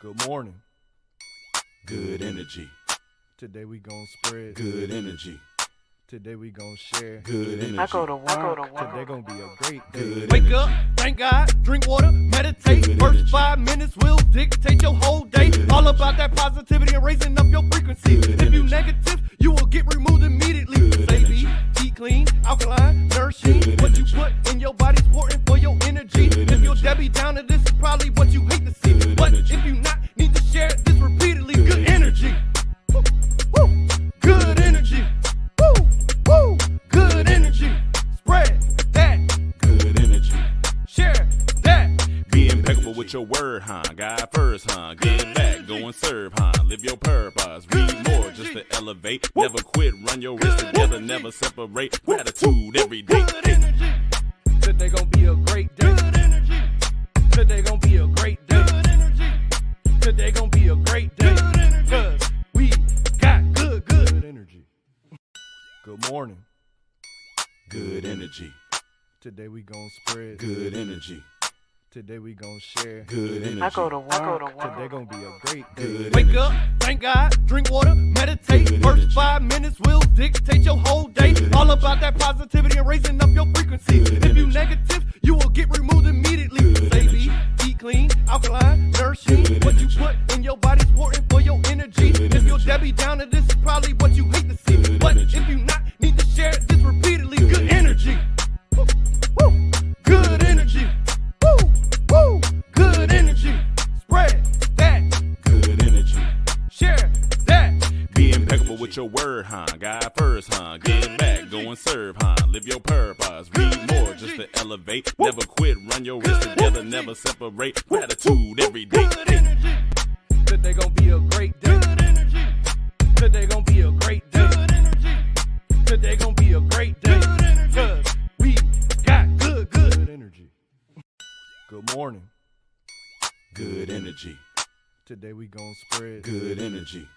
Good morning. Good energy. Today we gon' spread Good energy. Today we gon' share Good energy. I go to work. Today gon' be a great day. Good Wake energy. up, thank God, drink water, meditate. Good First energy. 5 minutes will dictate your whole day. Good All energy. about that positivity and raising up your frequency. Good If you energy. negative, you will get removed immediately. Good Say energy. eat clean, alkaline, nourishing. Good What you energy. put in your body's important for your energy. Good If you're energy. Debbie Downer, this is probably what you hate to see. Good But energy. if you not, need to share this repeatedly. Good Good energy. Woo, woo. Good energy. Woo, woo. Good energy. Spread that. Good energy. Share that. Be impeccable with your word, huh? God first, huh? Get back, go and serve, huh? Live your purpose. Read more just to elevate. Never quit, run your wrist together, never separate. Gratitude every day. Good energy. Today gon' be a great day. Good energy. Today gon' be a great day. Good energy. Today gon' be a great day. Good energy. 'Cause we got good Good energy. Good morning. Good energy. Today we gon' spread Good energy. Today we gon' share Good energy. I go to work. Today gon' be a great day. Good Wake energy. up, thank God, drink water, meditate. Good First energy. 5 minutes will dictate your whole day. Good All energy. about that positivity and raising up your frequency. Good If you energy. negative, you will get removed immediately. Good Say energy. eat clean, alkaline, nourishing. Good What you energy. put in your body's important for your energy. Good If you're energy. Debbie Downer, this is probably what you hate to see. Good But energy. if you not, need to share this repeatedly. Good Good energy. Woo, woo. Good energy. Woo, woo. Good energy. Spread that. Good energy. Share that. Be impeccable with your word, huh? God first, huh? Get back, go and serve, huh? Live your purpose. Read more just to elevate. Never quit, run your wrist together, never separate. Gratitude every day. Good energy. Today gon' be a great day. Good energy. Today gon' be a great day. Good energy. Today gon' be a great day. Good energy. 'Cause we got good. Good energy. Good morning. Good energy. Today we gon' spread Good energy.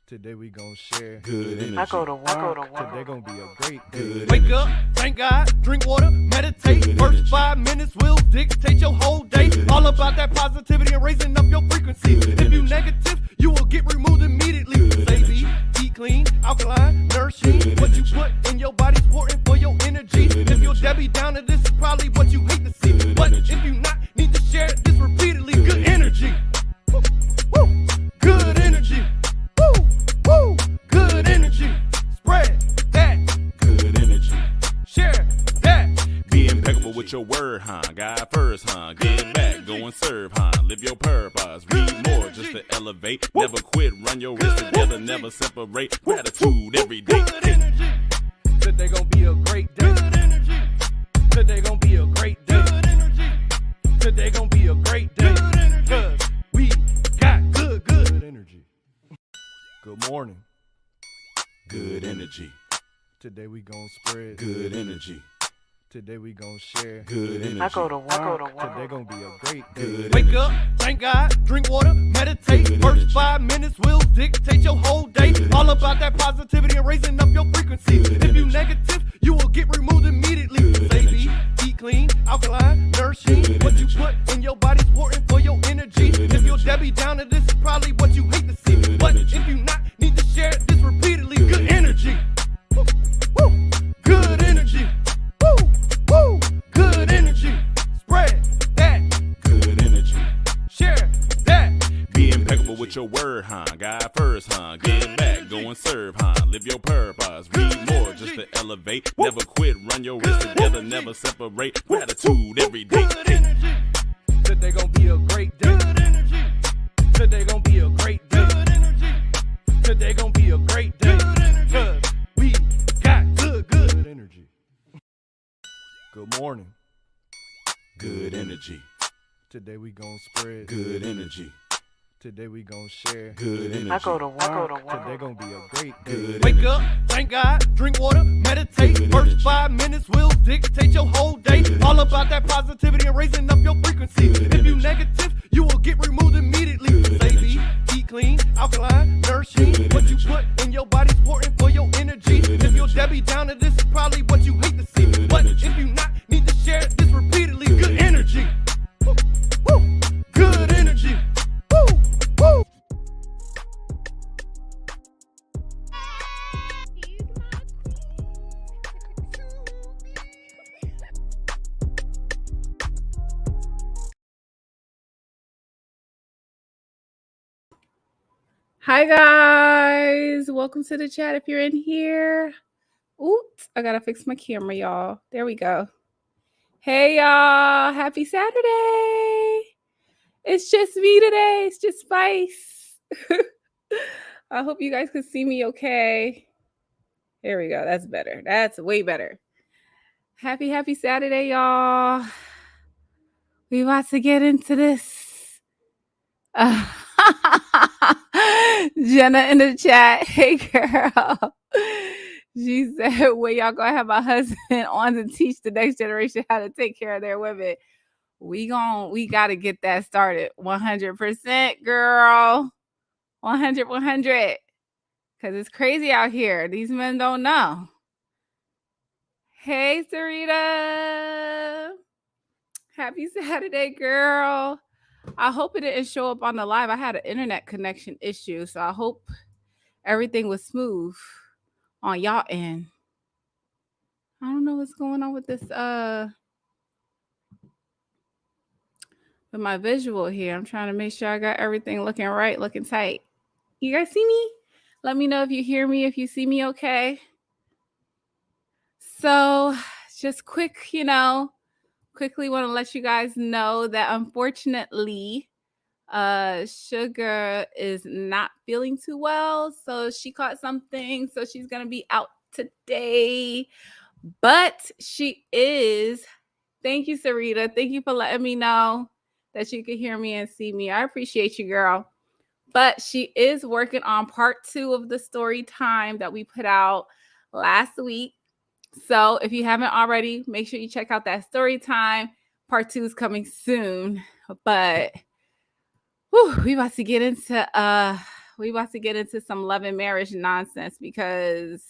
Today we gon' share Good energy. I go to work. Today gon' be a great day. Good Wake energy. up, thank God, drink water, meditate. Good First energy. 5 minutes will dictate your whole day. Good All energy. about that positivity and raising up your frequency. Good If you energy. negative, you will get removed immediately. Good Say energy. eat clean, alkaline, nourishing. Good What you energy. put in your body's important for your energy. Good If you're energy. Debbie Downer, this is probably what you hate to see. Good But energy. if you not, need to share this repeatedly. Good Good energy. Woo, woo. Good energy. Woo, woo. Good energy. Spread that. Good energy. Share that. Be impeccable with your word, huh? God first, huh? Get back, go and serve, huh? Live your purpose. Read more just to elevate. Never quit, run your wrist together, never separate. Gratitude every day. Good energy. Today gon' be a great day. Good energy. Today gon' be a great day. Good energy. Today gon' be a great day. Good energy. 'Cause we got good. Good energy. Good morning. Good energy. Today we gon' spread Good energy. Today we gon' share Good energy. I go to work. Today gon' be a great day. Good Wake energy. up, thank God, drink water, meditate. Good First energy. 5 minutes will dictate your whole day. Good All energy. about that positivity and raising up your frequency. Good If you energy. negative, you will get removed immediately. Good Say energy. eat clean, alkaline, nourishing. Good What you energy. put in your body's important for your energy. Good If you're energy. Debbie Downer, this is probably what you hate to see. Good But energy. if you not, need to share this repeatedly. Good Good energy. Woo, woo. Good energy. Woo, woo. Good energy. Spread that. Good energy. Share that. Be impeccable with your word, huh? God first, huh? Get back, go and serve, huh? Live your purpose. Read more just to elevate. Never quit, run your wrist together, never separate. Gratitude every day. Good energy. Today gon' be a great day. Good energy. Today gon' be a great day. Good energy. Today gon' be a great day. Good energy. 'Cause we got good. Good energy. Good morning. Good energy. Today we gon' spread Good energy. Today we gon' share Good energy. I go to work. Today gon' be a great day. Good Wake energy. up, thank God, drink water, meditate. Good First energy. 5 minutes will dictate your whole day. Good All energy. about that positivity and raising up your frequency. Good If you energy. negative, you will get removed immediately. Good Say energy. eat clean, alkaline, nourishing. Good What you energy. put in your body's important for your energy. Good If you're energy. Debbie Downer, this is probably what you hate to see. Good But energy. if you not, need to share this repeatedly. Good Good energy. Woo, woo. Good energy. Woo, Hi guys, welcome to the chat if you're in here. Oops, I gotta fix my camera, y'all. There we go. Hey y'all, happy Saturday. It's just me today. It's just Spice. I hope you guys can see me okay. There we go. That's better. That's way better. Happy Saturday, y'all. We about to get into this. Jenna in the chat. Hey girl. She said, "Where y'all gonna have my husband on to teach the next generation how to take care of their women?" We gotta get that started. 100%, girl. 100. Cause it's crazy out here. These men don't know. Hey, Sarita. Happy Saturday, girl. I hope it didn't show up on the live. I had an internet connection issue, so I hope everything was smooth on y'all end. I don't know what's going on with this with my visual here. I'm trying to make sure I got everything looking right, looking tight. You guys see me? Let me know if you hear me, if you see me okay. So just quickly want to let you guys know that unfortunately Suga is not feeling too well. So she caught something. So she's going to be out today. But she is. Thank you, Sarita. Thank you for letting me know that you can hear me and see me. I appreciate you, girl. But she is working on part 2 of the story time that we put out last week. So if you haven't already, make sure you check out that story time. Part 2 is coming soon. But we about to get into some love and marriage nonsense because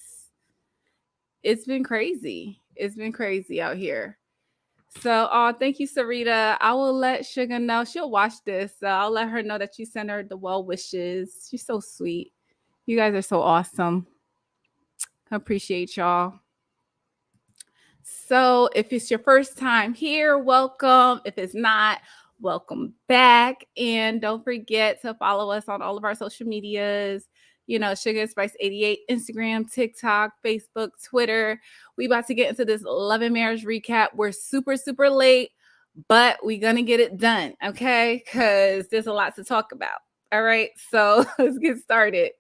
it's been crazy. It's been crazy out here. So, thank you, Sarita. I will let Suga know. She'll watch this. So I'll let her know that you send her the well wishes. She's so sweet. You guys are so awesome. I appreciate y'all. So if it's your first time here, welcome. If it's not, welcome back. And don't forget to follow us on all of our social medias. Sugar Spice 88, Instagram, TikTok, Facebook, Twitter. We about to get into this love and marriage recap. We're super, super late, but we're going to get it done, okay? Because there's a lot to talk about. All right, so let's get started.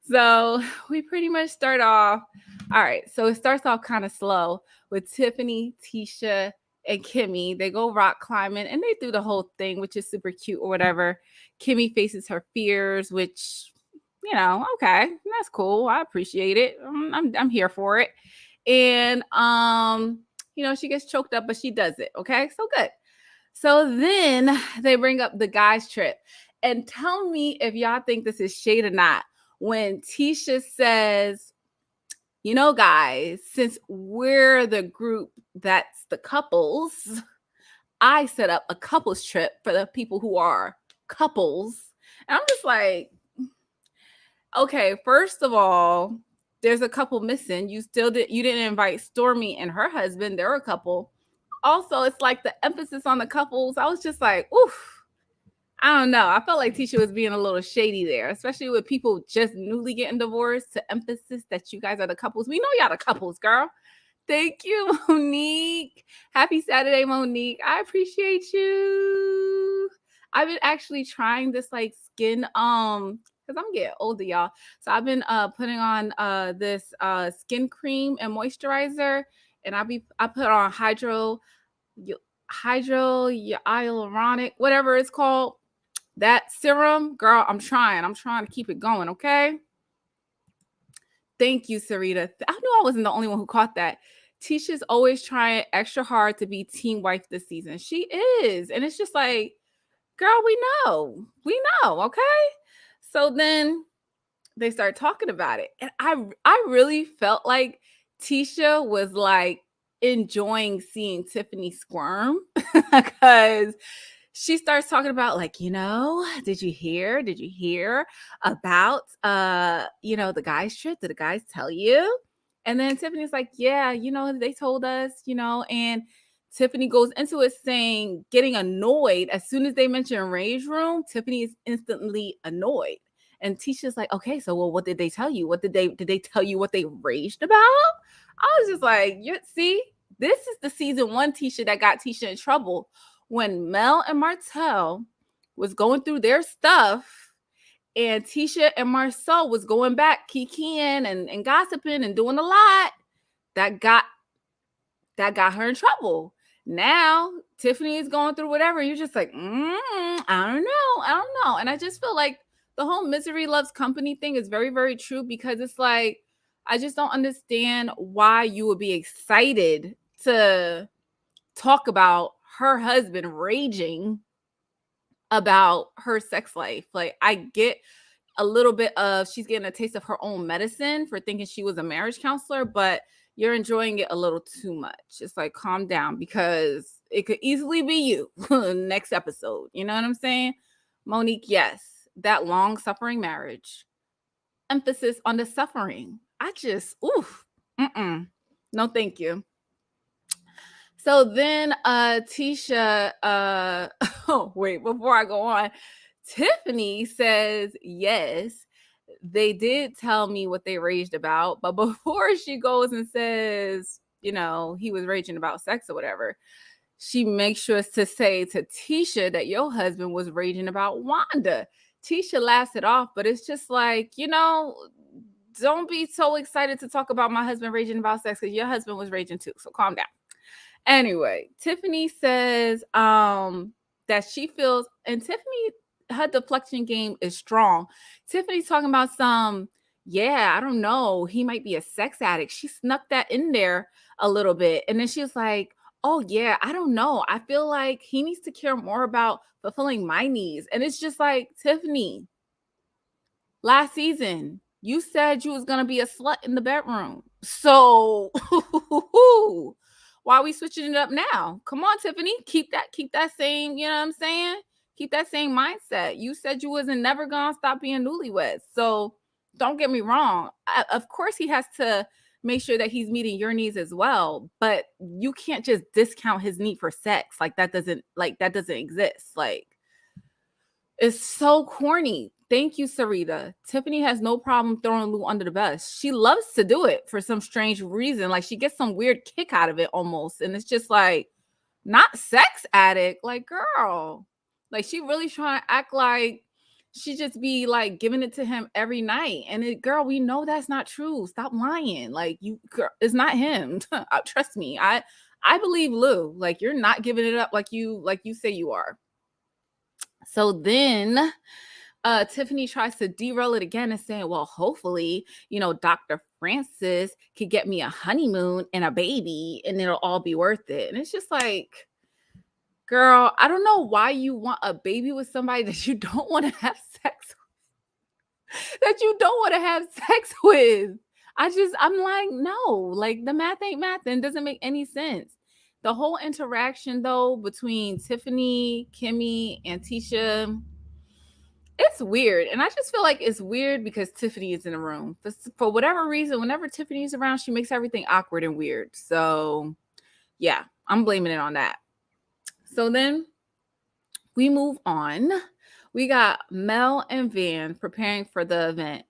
So we pretty much start off. All right, so it starts off kind of slow with Tiffany, Tisha, and Kimmy. They go rock climbing and they do the whole thing, which is super cute or whatever. Kimmy faces her fears, which, okay, that's cool. I appreciate it. I'm here for it. And, she gets choked up, but she does it. Okay, so good. So then they bring up the guys trip. And tell me if y'all think this is shade or not. When Tisha says, guys, since we're the group that's the couples, I set up a couples trip for the people who are couples. And I'm just like, okay, first of all, there's a couple missing. You didn't invite Stormy and her husband. They're a couple. Also, it's like the emphasis on the couples. I was just like, oof. I don't know. I felt like Tisha was being a little shady there, especially with people just newly getting divorced, to emphasis that you guys are the couples. We know y'all the couples, girl. Thank you, Monique. Happy Saturday, Monique. I appreciate you. I've been actually trying this skin, because I'm getting older, y'all. So I've been putting on this skin cream and moisturizer, and I put on hyaluronic, whatever it's called. That serum, girl, I'm trying to keep it going, okay? Thank you, Sarita. I knew I wasn't the only one who caught that. Tisha's always trying extra hard to be team wife this season. She is. And it's just like, girl, we know, okay? So then they start talking about it. And I really felt like Tisha was enjoying seeing Tiffany squirm because she starts talking about did you hear about the guys trip? Did the guys tell you? And then Tiffany's like, yeah, they told us, and Tiffany goes into it saying, getting annoyed as soon as they mention Rage Room. Tiffany is instantly annoyed. And Tisha's like, okay, so well, what did they tell you? Did they tell you what they raged about? I was just like, you see, this is the season 1 Tisha that got Tisha in trouble when Mel and Martell was going through their stuff, and Tisha and Marcel was going back, kikiing and gossiping and doing a lot. That got her in trouble. Now Tiffany is going through whatever. You're just like, I don't know. And I just feel like the whole misery loves company thing is very, very true, because it's like, I just don't understand why you would be excited to talk about her husband raging about her sex life. Like, I get a little bit of she's getting a taste of her own medicine for thinking she was a marriage counselor, but you're enjoying it a little too much. It's like, calm down, because it could easily be you next episode. You know what I'm saying? Monique, yes, that long suffering marriage. Emphasis on the suffering. I just, no, thank you. So then Tisha, oh, wait, before I go on, Tiffany says, yes, they did tell me what they raged about. But before she goes and says, he was raging about sex or whatever, she makes sure to say to Tisha that your husband was raging about Wanda. Tisha laughs it off, but it's just like, don't be so excited to talk about my husband raging about sex, because your husband was raging too. So calm down. Anyway, Tiffany says that she feels, and Tiffany, her deflection game is strong. Tiffany's talking about I don't know, he might be a sex addict. She snuck that in there a little bit. And then she was like, oh yeah, I don't know. I feel like he needs to care more about fulfilling my needs. And it's just like, Tiffany, last season, you said you was going to be a slut in the bedroom. So why are we switching it up now? Come on, Tiffany, keep that same, you know what I'm saying? Keep that same mindset. You said you wasn't never going to stop being newlyweds. So don't get me wrong. Of course, he has to make sure that he's meeting your needs as well. But you can't just discount his need for sex. Like, that doesn't exist. Like, it's so corny. Thank you, Sarita. Tiffany has no problem throwing Lou under the bus. She loves to do it for some strange reason. Like, she gets some weird kick out of it almost. And it's just like, not sex addict. Like, girl. Like, she really trying to act like she just be like giving it to him every night. And girl, we know that's not true. Stop lying. Like, girl, it's not him. Trust me. I believe Lou. Like, you're not giving it up like you say you are. So then Tiffany tries to derail it again and saying, well, hopefully, Dr. Francis could get me a honeymoon and a baby and it'll all be worth it. And it's just like, girl, I don't know why you want a baby with somebody that you don't want to have sex with. I'm like, no, like, the math ain't math and it doesn't make any sense. The whole interaction, though, between Tiffany, Kimmy, and Tisha, it's weird. And I just feel like it's weird because Tiffany is in the room. For whatever reason, whenever Tiffany's around, she makes everything awkward and weird. So, yeah, I'm blaming it on that. So then we move on. We got Mel and Van preparing for the event.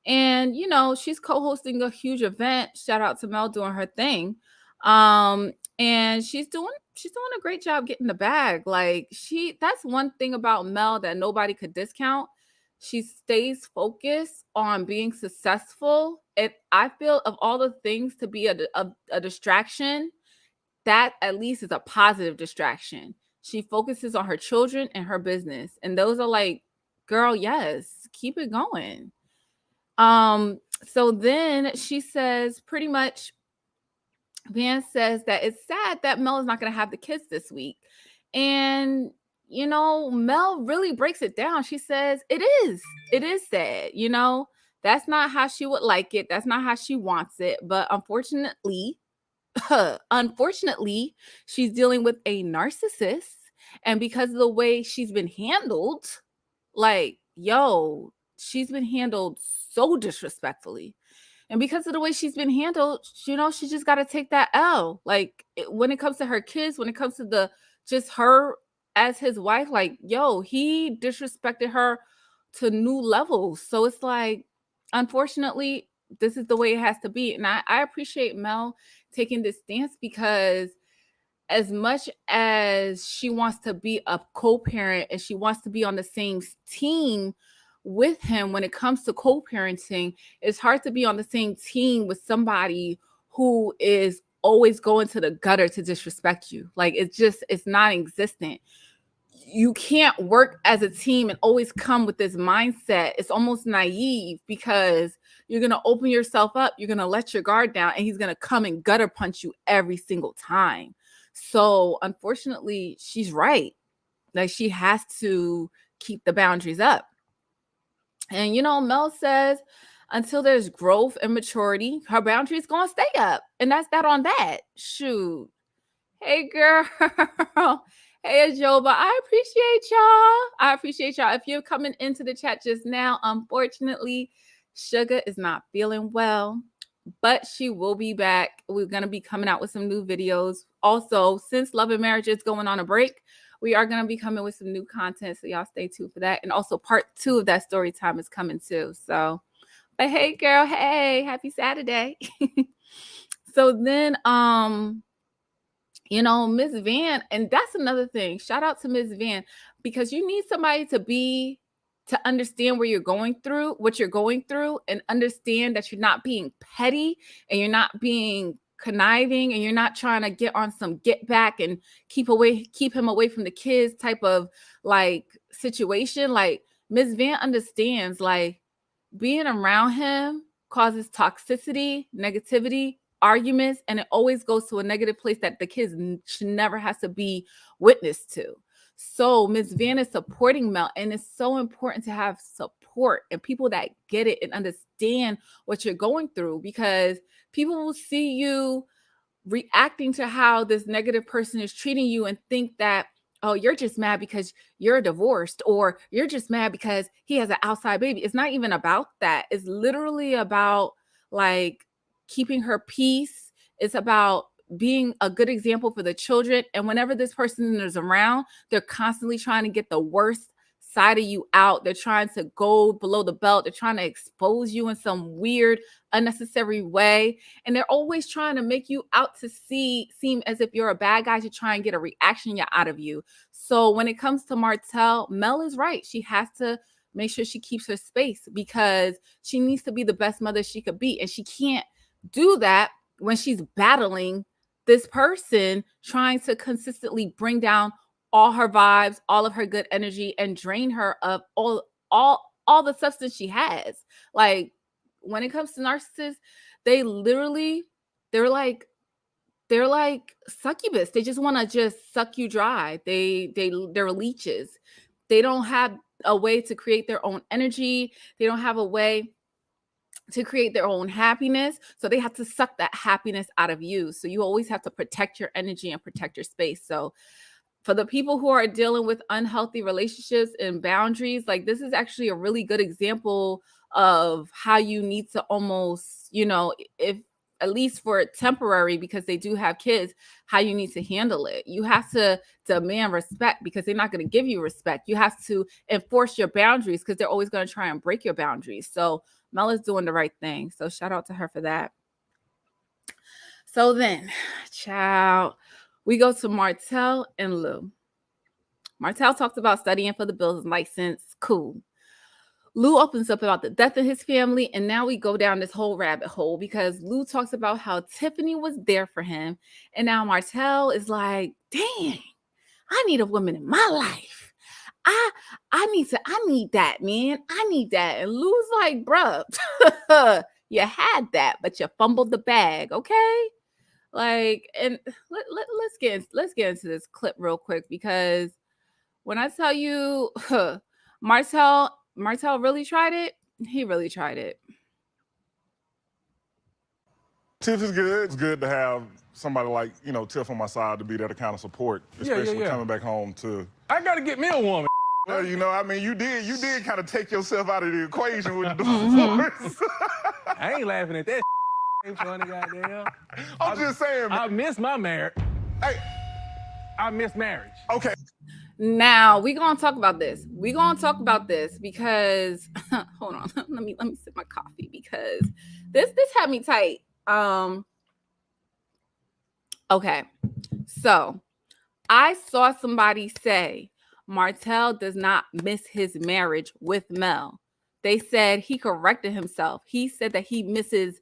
And, she's co-hosting a huge event. Shout out to Mel doing her thing. And she's doing a great job getting the bag. Like, that's one thing about Mel that nobody could discount. She stays focused on being successful. I feel of all the things to be a distraction, that at least is a positive distraction. She focuses on her children and her business. And those are like, girl, yes, keep it going. So then she says, pretty much, Van says that it's sad that Mel is not going to have the kids this week. And, Mel really breaks it down. She says, it is sad. That's not how she would like it. That's not how she wants it. But unfortunately, she's dealing with a narcissist. And because of the way she's been handled, like, she's been handled so disrespectfully. And because of the way she's been handled, she just got to take that L. Like, when it comes to her kids, when it comes to just her as his wife, like, he disrespected her to new levels. So it's like, unfortunately, this is the way it has to be. And I appreciate Mel taking this stance, because as much as she wants to be a co-parent and she wants to be on the same team with him when it comes to co-parenting, it's hard to be on the same team with somebody who is always going to the gutter to disrespect you. Like, it's non-existent. You can't work as a team and always come with this mindset. It's almost naive, because you're going to open yourself up, you're going to let your guard down, and he's going to come and gutter punch you every single time. So unfortunately, she's right. Like, she has to keep the boundaries up. And, Mel says until there's growth and maturity, her boundaries going to stay up. And that's that on that. Shoot. Hey, girl. Hey, Ajoba. I appreciate y'all. If you're coming into the chat just now, unfortunately, Suga is not feeling well, but she will be back. We're going to be coming out with some new videos. Also, since Love and Marriage is going on a break, we are going to be coming with some new content. So y'all stay tuned for that. And also part 2 of that story time is coming too. So, but hey, girl. Hey, happy Saturday. So then, Miss Van, and that's another thing. Shout out to Miss Van, because you need somebody to understand what you're going through, and understand that you're not being petty and you're not being conniving and you're not trying to get on some get back and keep him away from the kids type of like situation. Like, Miss Van understands, like, being around him causes toxicity, negativity, arguments, and it always goes to a negative place that the kids should never have to be witness to. So Ms. Van is supporting Mel, and it's so important to have support and people that get it and understand what you're going through, because people will see you reacting to how this negative person is treating you and think that, oh, you're just mad because you're divorced, or you're just mad because he has an outside baby. It's not even about that. It's literally about like keeping her peace. It's about being a good example for the children. And whenever this person is around, they're constantly trying to get the worst side of you out. They're trying to go below the belt. They're trying to expose you in some weird, unnecessary way. And they're always trying to make you out to seem as if you're a bad guy to try and get a reaction out of you. So when it comes to Martell, Mel is right. She has to make sure she keeps her space, because she needs to be the best mother she could be. And she can't do that when she's battling this person trying to consistently bring down all her vibes, all of her good energy, and drain her of all the substance she has. Like, when it comes to narcissists, they're like succubus. They just want to just suck you dry. They're leeches. They don't have a way to create their own energy. They don't have a way to create their own happiness. So they have to suck that happiness out of you. So you always have to protect your energy and protect your space. So for the people who are dealing with unhealthy relationships and boundaries, like, this is actually a really good example of how you need to almost, if at least for temporary, because they do have kids, how you need to handle it. You have to demand respect, because they're not going to give you respect. You have to enforce your boundaries, because they're always going to try and break your boundaries. So Mel is doing the right thing. So shout out to her for that. So then, we go to Martell and Lou. Martell talks about studying for the business license. Cool. Lou opens up about the death of his family, and now we go down this whole rabbit hole, because Lou talks about how Tiffany was there for him, and now Martell is like, dang, I need a woman in my life. I need that, man. I need that. And Lou's like, bruh, you had that, but you fumbled the bag, okay? Like, and let's get into this clip real quick, because when I tell you, Martell really tried it. He really tried it. Tiff is good. It's good to have somebody like, Tiff on my side to be there to kind of support, especially coming back home to. I gotta get me a woman. Well, you did kind of take yourself out of the equation with the divorce. I ain't laughing at that. Ain't funny, goddamn. I'm just saying, man. I miss my marriage. Hey. I miss marriage. Okay. Now we're gonna talk about this. We're gonna talk about this because hold on, let me sip my coffee because this had me tight. Okay, so I saw somebody say Martell does not miss his marriage with Mel. They said he corrected himself. He said that he misses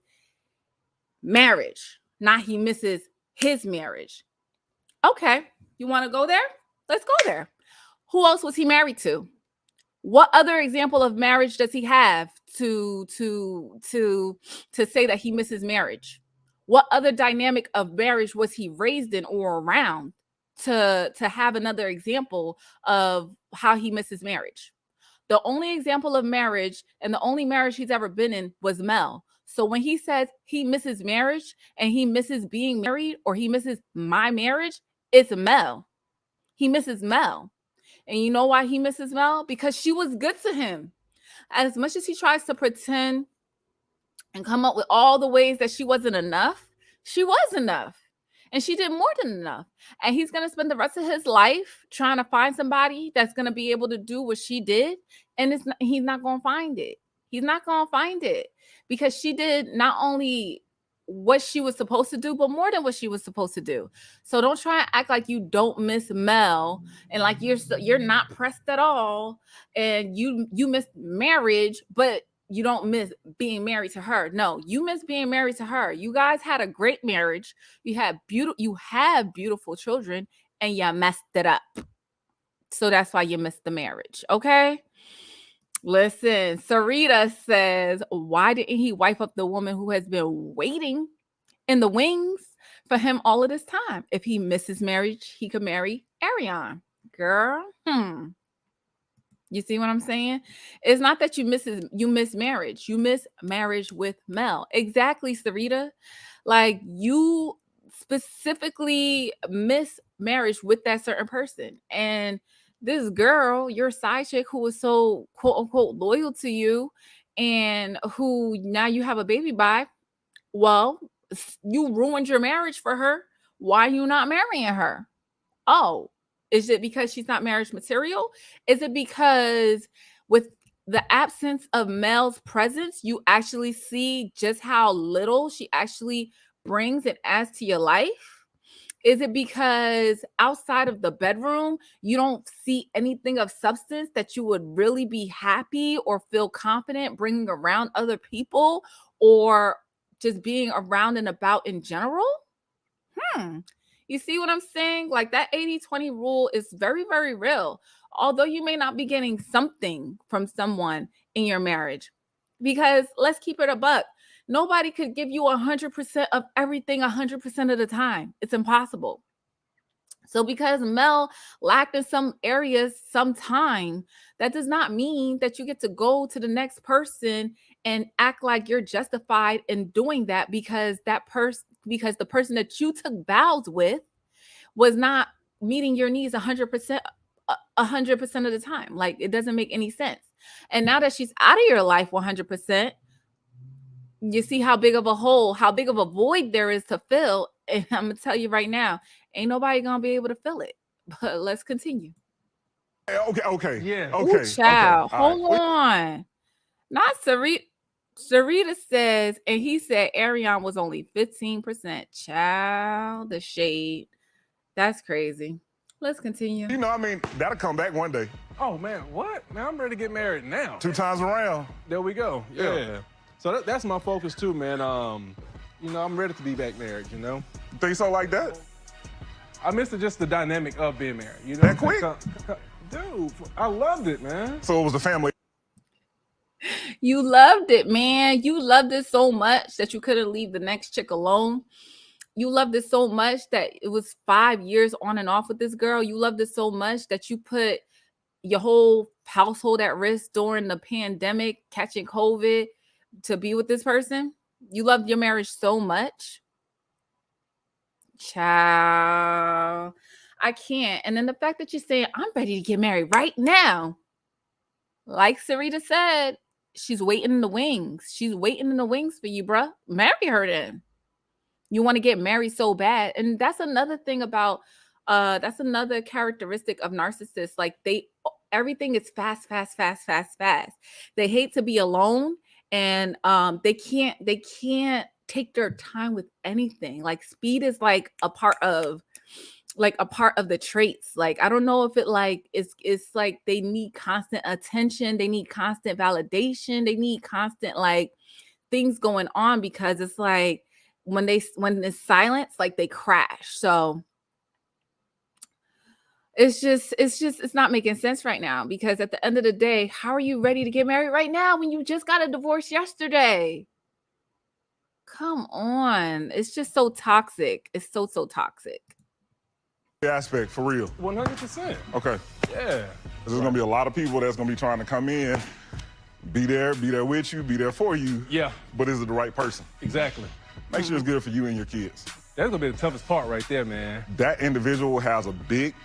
marriage, not he misses his marriage. Okay, you want to go there? Let's go there. Who else was he married to? What other example of marriage does he have to say that he misses marriage? What other dynamic of marriage was he raised in or around to have another example of how he misses marriage? The only example of marriage and the only marriage he's ever been in was Mel. So when he says he misses marriage and he misses being married or he misses my marriage, it's Mel. He misses Mel. And you know why he misses Mel? Because she was good to him. As much as he tries to pretend and come up with all the ways that she wasn't enough, she was enough. And she did more than enough. And he's going to spend the rest of his life trying to find somebody that's going to be able to do what she did. And he's not going to find it. He's not going to find it because she did not only what she was supposed to do, but more than what she was supposed to do. So don't try and act like you don't miss Mel and like you're not pressed at all and you miss marriage, but you don't miss being married to her. No, you miss being married to her. You guys had a great marriage. You have beautiful children and you messed it up. So that's why you missed the marriage. Okay. Listen, Sarita says, why didn't he wife up the woman who has been waiting in the wings for him all of this time? If he misses marriage, he could marry Ariane. Girl, You see what I'm saying? It's not that you miss marriage. You miss marriage with Mel. Exactly, Sarita. Like you specifically miss marriage with that certain person. And this girl, your side chick who was so quote unquote loyal to you and who now you have a baby by, well, you ruined your marriage for her. Why are you not marrying her? Oh, is it because she's not marriage material? Is it because with the absence of Mel's presence, you actually see just how little she actually brings and adds to your life? Is it because outside of the bedroom, you don't see anything of substance that you would really be happy or feel confident bringing around other people or just being around and about in general? You see what I'm saying? Like that 80-20 rule is very, very real. Although you may not be getting something from someone in your marriage, because let's keep it a buck. Nobody could give you 100% of everything 100% of the time. It's impossible. So because Mel lacked in some areas some time, that does not mean that you get to go to the next person and act like you're justified in doing that because because the person that you took vows with was not meeting your needs 100% of the time. Like it doesn't make any sense. And now that she's out of your life 100%, you see how big of a hole, how big of a void there is to fill. And I'm gonna tell you right now, ain't nobody gonna be able to fill it. But let's continue. Okay. Yeah. Okay. Ooh, child, Okay. All hold on. Not Sarita. Sarita says, and he said Ariane was only 15%. Child, the shade. That's crazy. Let's continue. You know, I mean, that'll come back one day. Oh, man, what? Man, I'm ready to get married now. 2 times around. There we go. Yeah. So that's my focus too, man. You know, I'm ready to be back married, you know? Think so like that? I miss just the dynamic of being married, you know? That quick? Dude, I loved it, man. So it was a family. You loved it, man. You loved it so much that you couldn't leave the next chick alone. You loved it so much that it was 5 years on and off with this girl. You loved it so much that you put your whole household at risk during the pandemic, catching COVID to be with this person. You loved your marriage so much. Child, I can't. And then the fact that you're saying, I'm ready to get married right now. Like Sarita said, she's waiting in the wings. She's waiting in the wings for you, bruh. Marry her then. You want to get married so bad. And that's another thing about That's another characteristic of narcissists. Like everything is fast. They hate to be alone, and they can't take their time with anything. Like speed is like a part of the traits. Like I don't know if it's like they need constant attention, they need constant validation, they need constant like things going on, because it's like when it's silence, like they crash. So it's not making sense right now, because at the end of the day, how are you ready to get married right now when you just got a divorce yesterday? Come on. It's just so toxic. It's so toxic. Aspect for real. 100%. Okay. Yeah. There's gonna be a lot of people that's gonna be trying to come in, be there with you, be there for you. Yeah. But is it the right person? Exactly. Make sure it's good for you and your kids. That's gonna be the toughest part right there, man. That individual has a big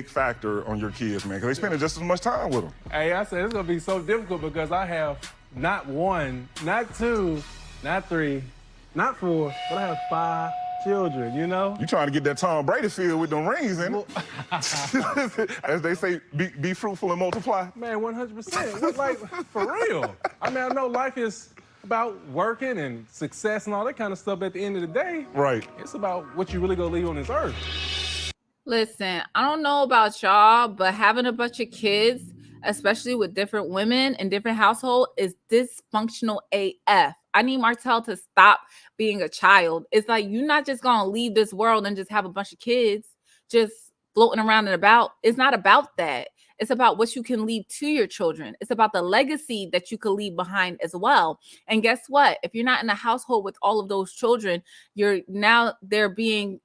factor on your kids, man, because they spend just as much time with them. Hey, I said it's gonna be so difficult because I have not one, not two, not three, not four, but I have 5 children, you know? You trying to get that Tom Brady field with them rings in it. As they say, be fruitful and multiply. Man, 100%. Like, for real. I mean, I know life is about working and success and all that kind of stuff, but at the end of the day, right, it's about what you really gonna leave on this earth. Listen, I don't know about y'all, but having a bunch of kids, especially with different women in different households, is dysfunctional AF. I need Martell to stop being a child. It's like, you're not just gonna leave this world and just have a bunch of kids just floating around and about. It's not about that. It's about what you can leave to your children. It's about the legacy that you can leave behind as well. And guess what? If you're not in a household with all of those children, they're being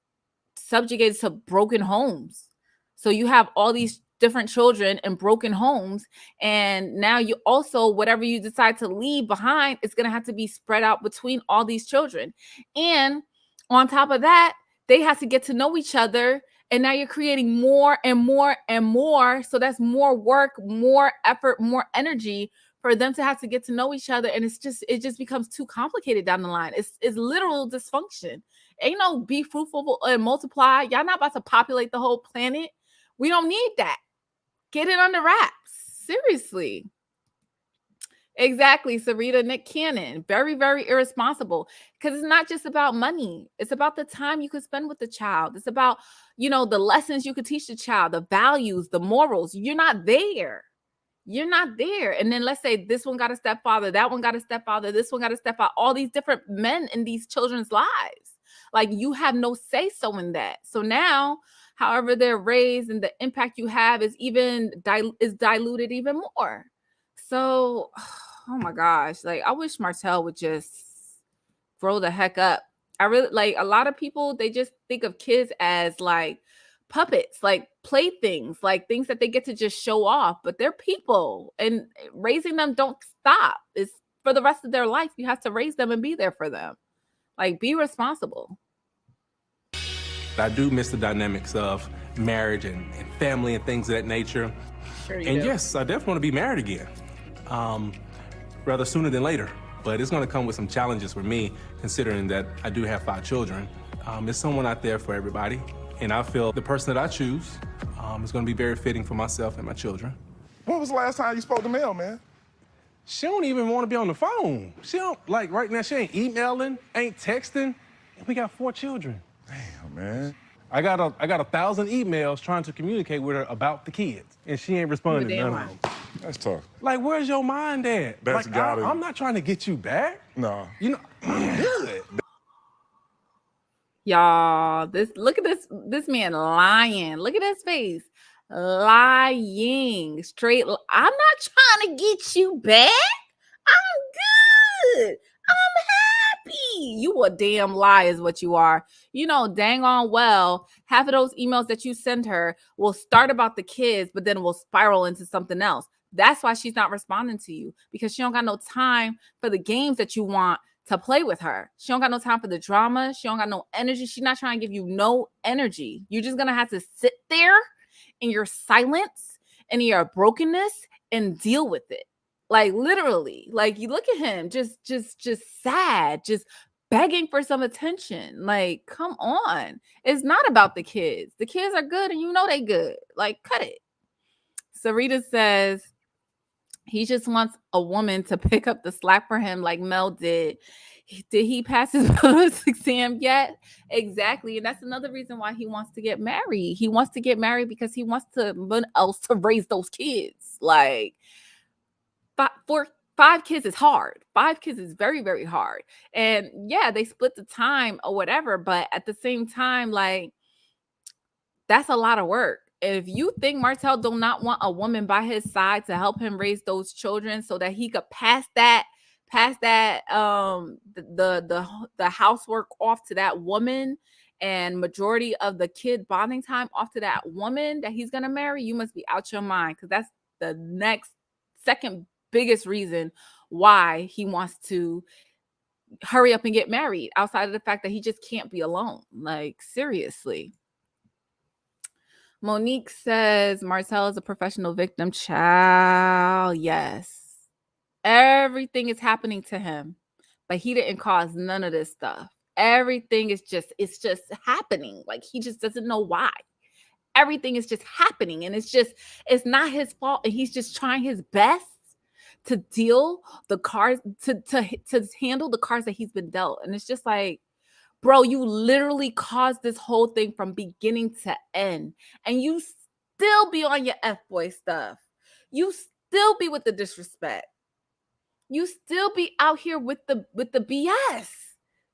subjugated to broken homes. So you have all these different children in broken homes, and now you also, whatever you decide to leave behind, it's going to have to be spread out between all these children. And on top of that, they have to get to know each other, and now you're creating more and more and more. So that's more work, more effort, more energy for them to have to get to know each other, and it just becomes too complicated down the line. It's literal dysfunction. Ain't no be fruitful and multiply. Y'all not about to populate the whole planet. We don't need that. Get it under wraps. Seriously. Exactly, Sarita Nick Cannon. Very, very irresponsible, because it's not just about money. It's about the time you could spend with the child. It's about, the lessons you could teach the child, the values, the morals. You're not there. You're not there. And then let's say this one got a stepfather, that one got a stepfather, this one got a stepfather, all these different men in these children's lives. Like, you have no say so in that. So now, however they're raised and the impact you have is diluted even more. So, oh my gosh, like, I wish Martell would just grow the heck up. I really, like, a lot of people, they just think of kids as like puppets, like playthings, like things that they get to just show off, but they're people, and raising them don't stop. It's for the rest of their life. You have to raise them and be there for them. Like, be responsible. I do miss the dynamics of marriage and family and things of that nature. Sure you and do. Yes, I definitely want to be married again, rather sooner than later. But it's going to come with some challenges for me, considering that I do have 5 children. There's someone out there for everybody, and I feel the person that I choose is going to be very fitting for myself and my children. When was the last time you spoke to Mel, man? She don't even want to be on the phone. She don't, like, right now, she ain't emailing, ain't texting, and we got 4 children. Damn, man. I got 1,000 emails trying to communicate with her about the kids, and she ain't responding to none of them. That's tough. Like, where's your mind at? That's like, gotta... I'm not trying to get you back. No. I'm good. Y'all, look at this man lying. Look at his face. Lying. Straight. I'm not trying to get you back. I'm good. I'm happy. You a damn lie is what you are. Dang on well, half of those emails that you send her will start about the kids, but then will spiral into something else. That's why she's not responding to you, because she don't got no time for the games that you want to play with her. She don't got no time for the drama. She don't got no energy. She's not trying to give you no energy. You're just going to have to sit there in your silence and your brokenness and deal with it. Like, literally, like, you look at him, just sad, just begging for some attention. Like, come on. It's not about the kids. The kids are good and you know they good. Like, cut it. Sarita says he just wants a woman to pick up the slack for him like Mel did. Did he pass his bonu's exam yet? Exactly. And that's another reason why he wants to get married. He wants to get married because he wants someone else to raise those kids. Like, 5 kids is hard. 5 kids is very, very hard. And yeah, they split the time or whatever. But at the same time, like, that's a lot of work. And if you think Martell do not want a woman by his side to help him raise those children so that he could pass that the housework off to that woman and majority of the kid bonding time off to that woman that he's gonna marry, you must be out your mind, because that's the second biggest reason why he wants to hurry up and get married, outside of the fact that he just can't be alone. Like, seriously. Monique says Marcel is a professional victim. Child, yes. Everything is happening to him, but he didn't cause none of this stuff. Everything is just happening. Like, he just doesn't know why. Everything is just happening, and it's not his fault. And he's just trying his best to deal the cards, to handle the cards that he's been dealt. And it's just like, bro, you literally caused this whole thing from beginning to end, and you still be on your F-boy stuff. You still be with the disrespect. You still be out here with the BS.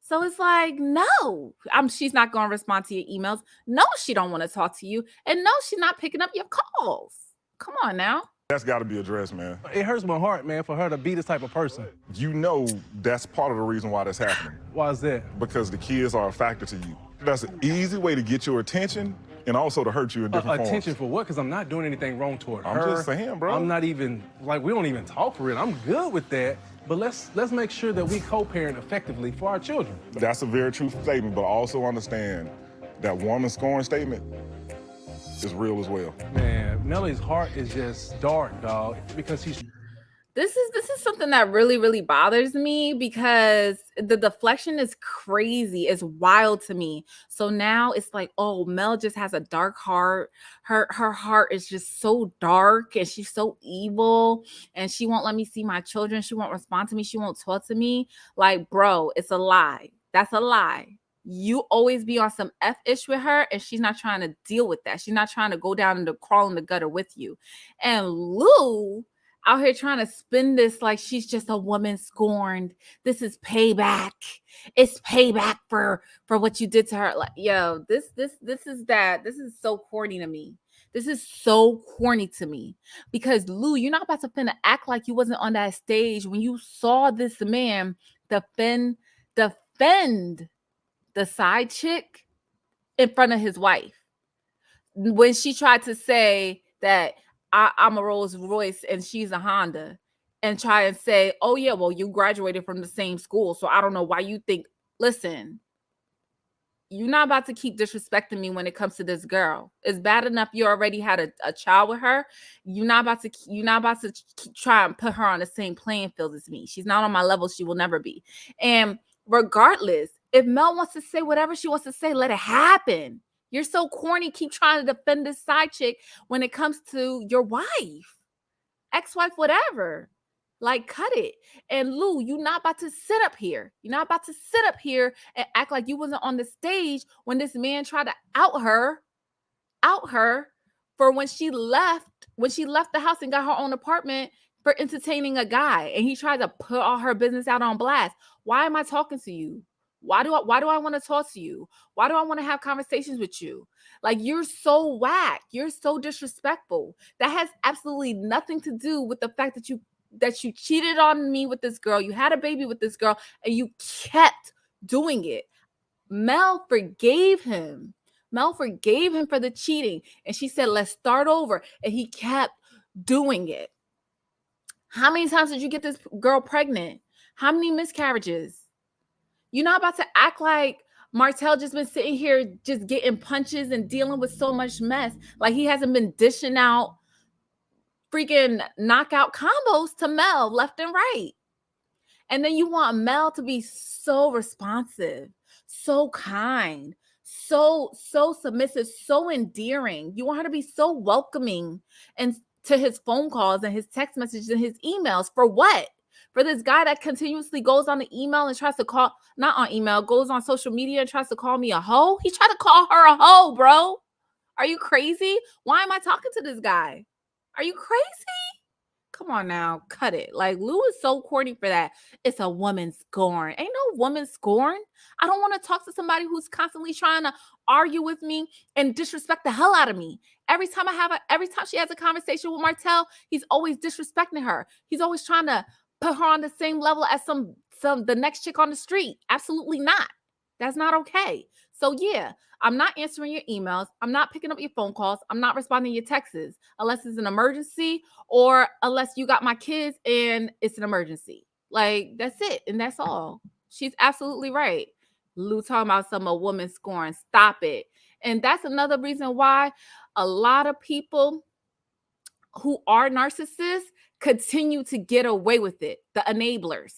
So it's like, no, she's not going to respond to your emails. No, she don't want to talk to you. And no, she's not picking up your calls. Come on now. That's got to be addressed, man. It hurts my heart, man, for her to be this type of person. You know that's part of the reason why that's happening. Why is that? Because the kids are a factor to you. That's an easy way to get your attention and also to hurt you in different forms. Attention for what? Because I'm not doing anything wrong toward her. I'm just saying, bro. I'm not even, like, we don't even talk for real. I'm good with that. But let's make sure that we co-parent effectively for our children. That's a very true statement, but also understand that woman scoring statement is real as well. Man, Mellie's heart is just dark, dog, because she's... This is something that really, really bothers me, because the deflection is crazy. It's wild to me. So now it's like, oh, Mel just has a dark heart. Her heart is just so dark, and she's so evil, and she won't let me see my children. She won't respond to me. She won't talk to me. Like, bro, it's a lie. That's a lie. You always be on some F-ish with her, and she's not trying to deal with that. She's not trying to go down and crawl in the gutter with you. And Lou out here trying to spin this like she's just a woman scorned. This is payback. It's payback for what you did to her. Like, yo, this is so corny to me. This is so corny to me, because Lou, you're not about to finna act like you wasn't on that stage when you saw this man defend the side chick in front of his wife when she tried to say that I'm a Rolls Royce and she's a Honda, and try and say, oh yeah, well, you graduated from the same school, so I don't know why you think. Listen, you're not about to keep disrespecting me when it comes to this girl. It's bad enough you already had a child with her. You're not about to try and put her on the same playing field as me. She's not on my level. She will never be. And regardless, if Mel wants to say whatever she wants to say, let it happen. You're so corny. Keep trying to defend this side chick when it comes to your wife, ex-wife, whatever. Like, cut it. And Lou, you're not about to sit up here. You're not about to sit up here and act like you wasn't on the stage when this man tried to out her for when she left the house and got her own apartment for entertaining a guy. And he tried to put all her business out on blast. Why am I talking to you? Why do I want to talk to you? Why do I want to have conversations with you? Like, you're so whack. You're so disrespectful. That has absolutely nothing to do with the fact that you cheated on me with this girl. You had a baby with this girl, and you kept doing it. Mel forgave him. Mel forgave him for the cheating. And she said, let's start over. And he kept doing it. How many times did you get this girl pregnant? How many miscarriages? You're not about to act like Martell just been sitting here just getting punches and dealing with so much mess. Like, he hasn't been dishing out freaking knockout combos to Mel left and right. And then you want Mel to be so responsive, so kind, so submissive, so endearing. You want her to be so welcoming and to his phone calls and his text messages and his emails. For what? For this guy that continuously goes on the email and tries to call, not on email, goes on social media and tries to call me a hoe. He tried to call her a hoe, bro. Are you crazy? Why am I talking to this guy? Are you crazy? Come on now, cut it. Like, Lou is so corny for that. It's a woman scorn. Ain't no woman scorn. I don't want to talk to somebody who's constantly trying to argue with me and disrespect the hell out of me. Every time she has a conversation with Martell, he's always disrespecting her. He's always trying to put her on the same level as the next chick on the street. Absolutely not. That's not okay. So yeah, I'm not answering your emails. I'm not picking up your phone calls. I'm not responding to your texts unless it's an emergency or unless you got my kids and it's an emergency. Like, that's it. And that's all. She's absolutely right. Lou talking about a woman scorn. Stop it. And that's another reason why a lot of people who are narcissists continue to get away with it. The enablers.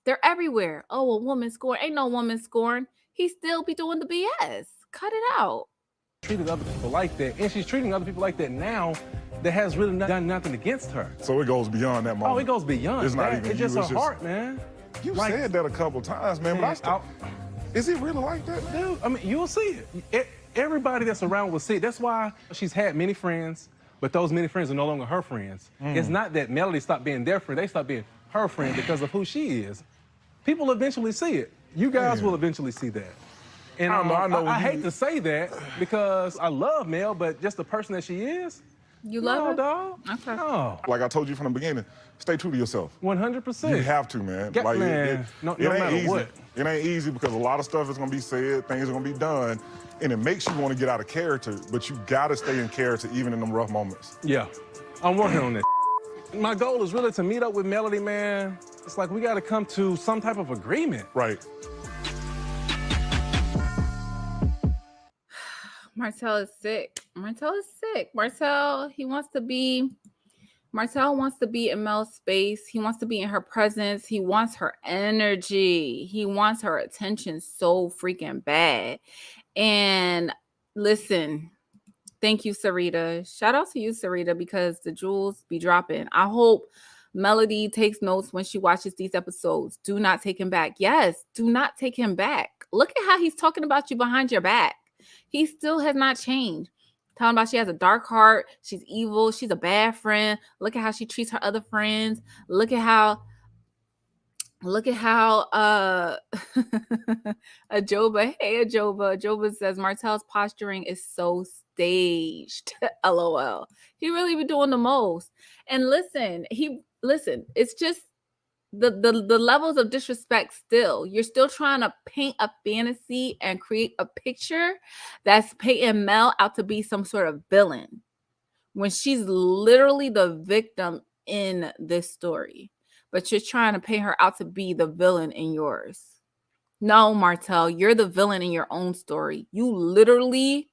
They're everywhere. Oh, a woman scorn. Ain't no woman scorn. He still be doing the BS. Cut it out. Treated other people like that, and she's treating other people like that now that has really done nothing against her. So it goes beyond that moment. Oh, it goes beyond it's that. Not even it's just her heart, man. You said that a couple times, man. But is it really like that? Dude, I mean, you'll see it. Everybody that's around will see it. That's why she's had many friends, but those many friends are no longer her friends. It's not that Melody stopped being their friend. They stopped being her friend because of who she is. People eventually see it. You guys will eventually see that. And I hate to say that because I love Mel, but just the person that she is. You love her? Dog. Okay. No. Like I told you from the beginning, stay true to yourself. 100%. You have to, man. Yeah, like, man. No matter easy. what. It ain't easy because a lot of stuff is going to be said, things are going to be done, and it makes you want to get out of character, but you got to stay in character even in them rough moments. Yeah, I'm working on that. My goal is really to meet up with Melody, man. It's like we got to come to some type of agreement. Right. Martell is sick. Martell, Martell wants to be in Mel's space. He wants to be in her presence. He wants her energy. He wants her attention so freaking bad. And listen, thank you, Sarita. Shout out to you, Sarita, because the jewels be dropping. I hope Melody takes notes when she watches these episodes. Do not take him back. Yes, do not take him back. Look at how he's talking about you behind your back. He still has not changed. Talking about she has a dark heart. She's evil. She's a bad friend. Look at how she treats her other friends. Look at how Ajoba says Martell's posturing is so staged. LOL. He really be doing the most. And listen, it's just the levels of disrespect still. You're still trying to paint a fantasy and create a picture that's painting Mel out to be some sort of villain when she's literally the victim in this story. But you're trying to paint her out to be the villain in yours. No, Martell, you're the villain in your own story. You literally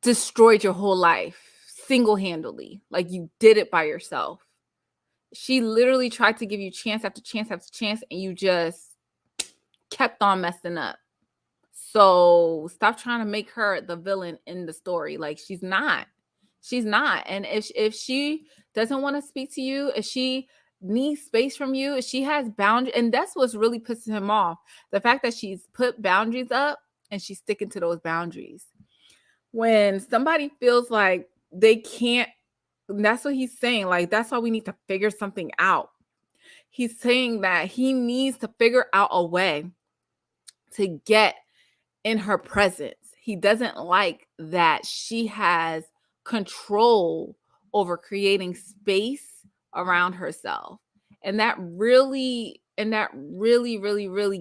destroyed your whole life single-handedly. Like, you did it by yourself. She literally tried to give you chance after chance after chance, and you just kept on messing up. So stop trying to make her the villain in the story. Like, she's not. And if she doesn't want to speak to you, if she needs space from you, if she has boundaries, and that's what's really pissing him off, the fact that she's put boundaries up and she's sticking to those boundaries. When somebody feels like they can't, that's what he's saying. Like, that's why we need to figure something out. He's saying that he needs to figure out a way to get in her presence. He doesn't like that she has control over creating space around herself. And that really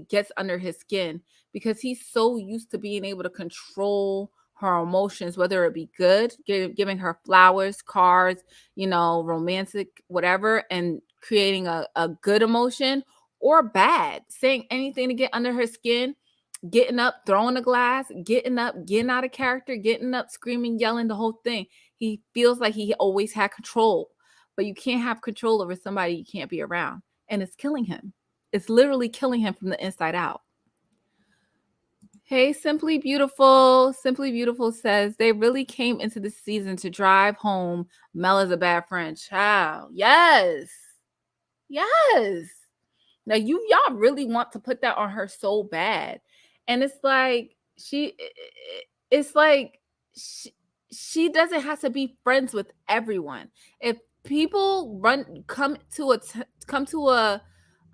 gets under his skin because he's so used to being able to control her emotions, whether it be good, giving her flowers, cards, romantic, whatever, and creating a good emotion, or bad, saying anything to get under her skin, getting up, throwing a glass, getting up, getting out of character, getting up, screaming, yelling, the whole thing. He feels like he always had control. but you can't have control over somebody you can't be around. And it's killing him. It's literally killing him from the inside out. Hey, Simply Beautiful. Simply Beautiful says they really came into the season to drive home Mel is a bad friend. Child. Yes. Yes. Now y'all really want to put that on her so bad. And it's like she doesn't have to be friends with everyone. If people come to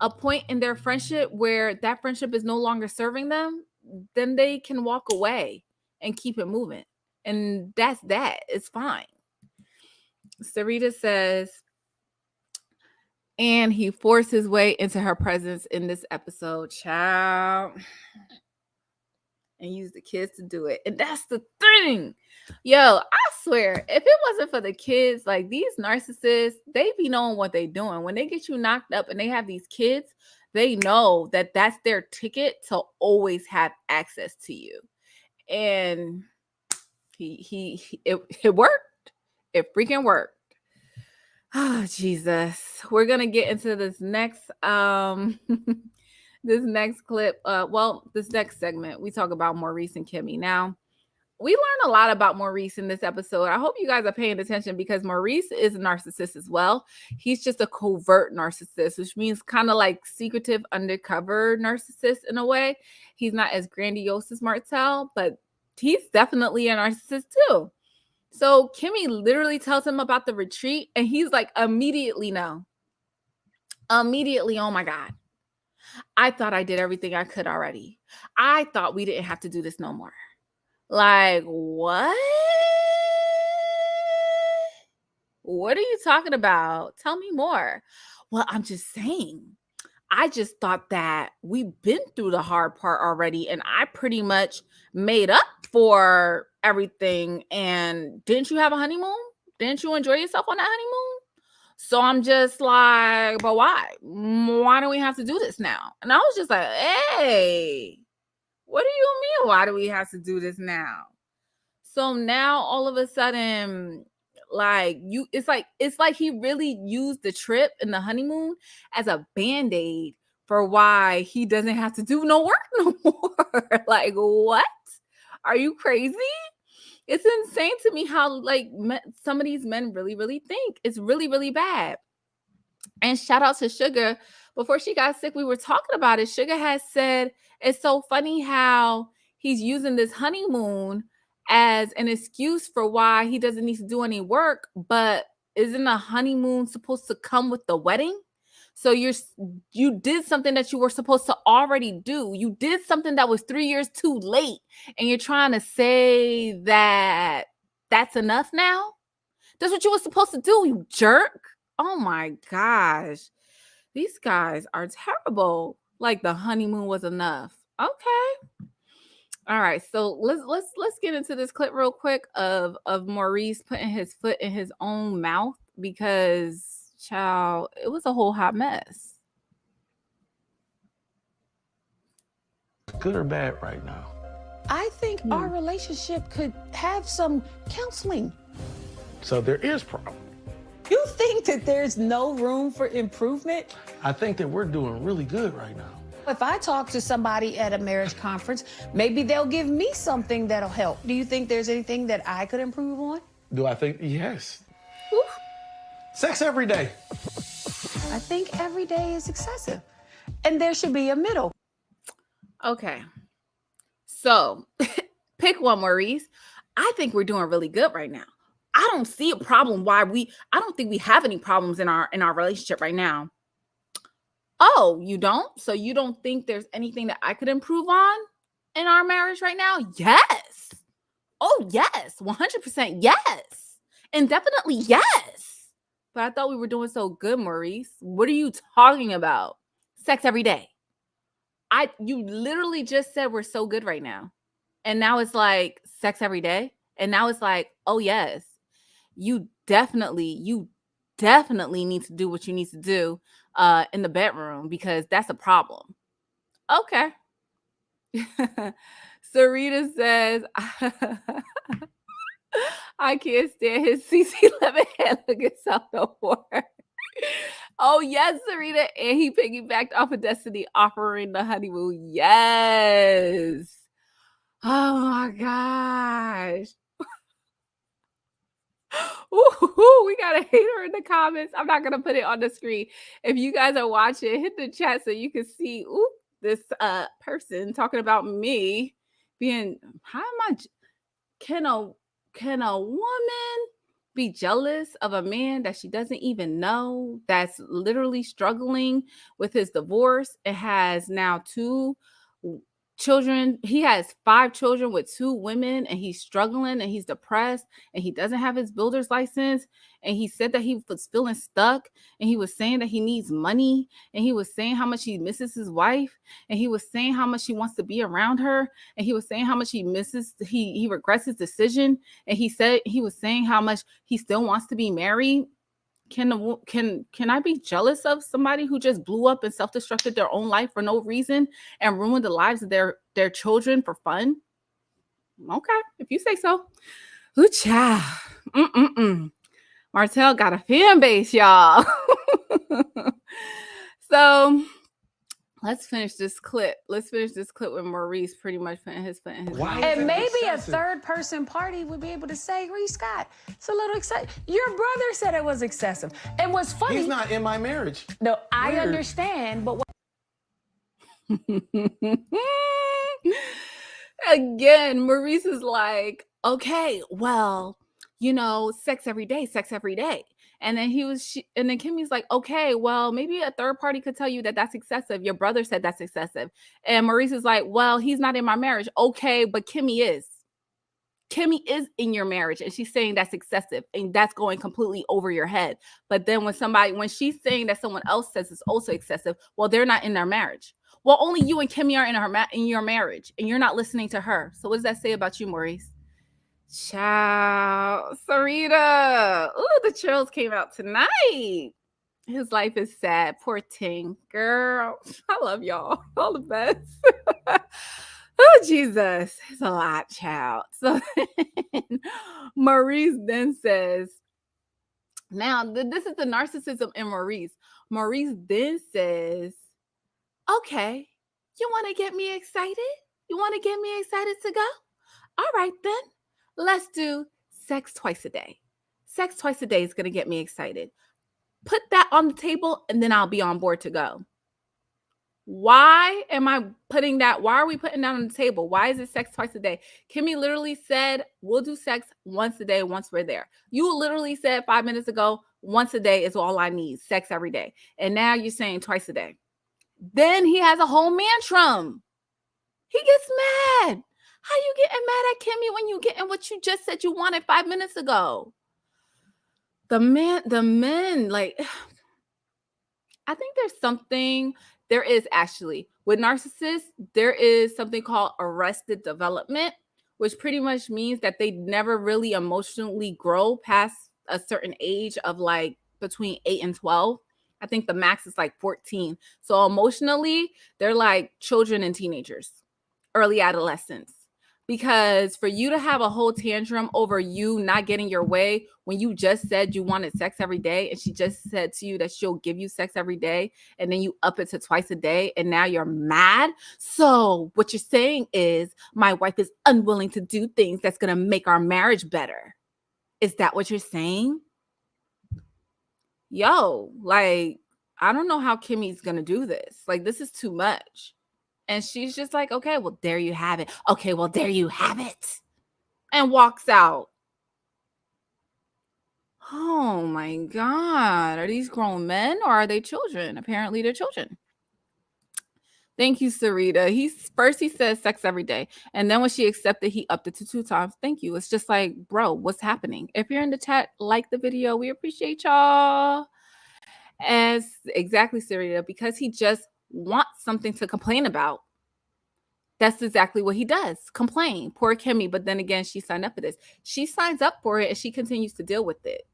a point in their friendship where that friendship is no longer serving them, then they can walk away and keep it moving. And that's that. It's fine. Sarita says, and he forced his way into her presence in this episode, child. And use the kids to do it. And that's the thing. Yo, I swear, if it wasn't for the kids, like these narcissists, they be knowing what they doing. When they get you knocked up and they have these kids, they know that that's their ticket to always have access to you. And it worked. It freaking worked. Oh, Jesus. We're going to get into this next this next clip, this next segment, we talk about Maurise and Kimmy. Now, we learn a lot about Maurise in this episode. I hope you guys are paying attention because Maurise is a narcissist as well. He's just a covert narcissist, which means kind of like secretive, undercover narcissist in a way. He's not as grandiose as Martell, but he's definitely a narcissist too. So Kimmy literally tells him about the retreat, and he's like, immediately no. Immediately, oh my God. I thought I did everything I could already. I thought we didn't have to do this no more. Like, what? What are you talking about? Tell me more. Well, I'm just saying. I just thought that we've been through the hard part already, and I pretty much made up for everything. And didn't you have a honeymoon? Didn't you enjoy yourself on that honeymoon? So I'm just like, but why? Why do we have to do this now? And I was just like, hey, what do you mean? Why do we have to do this now? So now all of a sudden, it's like he really used the trip and the honeymoon as a Band-Aid for why he doesn't have to do no work no more. Like, what? Are you crazy? It's insane to me how some of these men really, really think. It's really, really bad. And shout out to Suga. Before she got sick, we were talking about it. Suga has said it's so funny how he's using this honeymoon as an excuse for why he doesn't need to do any work. But isn't a honeymoon supposed to come with the wedding? So you did something that you were supposed to already do. You did something that was 3 years too late. And you're trying to say that that's enough now? That's what you were supposed to do, you jerk. Oh my gosh. These guys are terrible. Like the honeymoon was enough. Okay. All right. So let's get into this clip real quick of Maurise putting his foot in his own mouth because child, it was a whole hot mess. Good or bad right now? I think our relationship could have some counseling. So there is problem. You think that there's no room for improvement? I think that we're doing really good right now. If I talk to somebody at a marriage conference, maybe they'll give me something that'll help. Do you think there's anything that I could improve on? Do I think? Yes. Ooh. Sex every day. I think every day is excessive. And there should be a middle. Okay. So pick one, Maurise. I think we're doing really good right now. I don't see a problem I don't think we have any problems in our relationship right now. Oh, you don't? So you don't think there's anything that I could improve on in our marriage right now? Yes. Oh, yes. 100% yes. And definitely yes. But I thought we were doing so good, Maurise. What are you talking about? Sex every day. You literally just said we're so good right now. And now it's like sex every day. And now it's like, oh, yes. You definitely need to do what you need to do in the bedroom because that's a problem. Okay. Sarita says, I can't stand his CC Lemon head looking self no more. Oh, yes, Serena. And he piggybacked off of Destiny offering the honeymoon. Yes. Oh my gosh. Ooh, we got a hater in the comments. I'm not gonna put it on the screen. If you guys are watching, hit the chat so you can see this person talking about me being can a woman be jealous of a man that she doesn't even know, that's literally struggling with his divorce and has now 2 children? He has 5 children with 2 women, and he's struggling and he's depressed and he doesn't have his builder's license. And he said that he was feeling stuck, and he was saying that he needs money, and he was saying how much he misses his wife, and he was saying how much he wants to be around her, and he was saying how much he regrets his decision, and he was saying how much he still wants to be married. Can I be jealous of somebody who just blew up and self-destructed their own life for no reason and ruined the lives of their children for fun? Okay, if you say so. Ooh, child. Martell got a fan base, y'all. So let's finish this clip. Let's finish this clip with Maurise pretty much putting his foot in his mouth. And maybe a third person party would be able to say, Reese Scott, it's a little excessive. Your brother said it was excessive. And what's funny. He's not in my marriage. No, I Weird. understand, but Again, Maurise is like, okay, well, sex every day. And then and then Kimmy's like, okay, well, maybe a third party could tell you that that's excessive. Your brother said that's excessive. And Maurise is like, well, he's not in my marriage. Okay, but Kimmy is. Kimmy is in your marriage, and she's saying that's excessive, and that's going completely over your head. But then when she's saying that someone else says it's also excessive, well, they're not in their marriage. Well, only you and Kimmy are in your marriage, and you're not listening to her. So what does that say about you, Maurise? Ciao, Sarita. Ooh, the chills came out tonight. His life is sad. Poor Ting. Girl, I love y'all. All the best. Oh, Jesus. It's a lot, child. So Maurise then says, now this is the narcissism in Maurise. Maurise then says, okay, you want to get me excited? You want to get me excited to go? All right, then. Let's do sex twice a day. Sex twice a day is going to get me excited. Put that on the table, and then I'll be on board to go. Why am I putting that? Why are we putting that on the table? Why is it sex twice a day? Kimmy literally said, we'll do sex once a day once we're there. You literally said 5 minutes ago, once a day is all I need, sex every day. And now you're saying twice a day. Then he has a whole mantrum. He gets mad. How you getting mad at Kimmy when you getting what you just said you wanted 5 minutes ago? The men, like, I think there is actually, with narcissists, there is something called arrested development, which pretty much means that they never really emotionally grow past a certain age of like between 8 and 12. I think the max is like 14. So emotionally, they're like children and teenagers, early adolescents. Because for you to have a whole tantrum over you not getting your way when you just said you wanted sex every day, and she just said to you that she'll give you sex every day, and then you up it to twice a day, and now you're mad. So what you're saying is my wife is unwilling to do things that's going to make our marriage better. Is that what you're saying? Yo, like, I don't know how Kimmy's going to do this. Like, this is too much. And she's just like, okay, well, there you have it. Okay, well, there you have it. And walks out. Oh my God. Are these grown men or are they children? Apparently they're children. Thank you, Sarita. First he says sex every day. And then when she accepted, he upped it to 2 times. Thank you. It's just like, bro, what's happening? If you're in the chat, like the video. We appreciate y'all. As exactly, Sarita, because he just wants something to complain about. That's exactly what he does. Complain. Poor Kimmy. But then again, she signed up for this. She signs up for it and she continues to deal with it.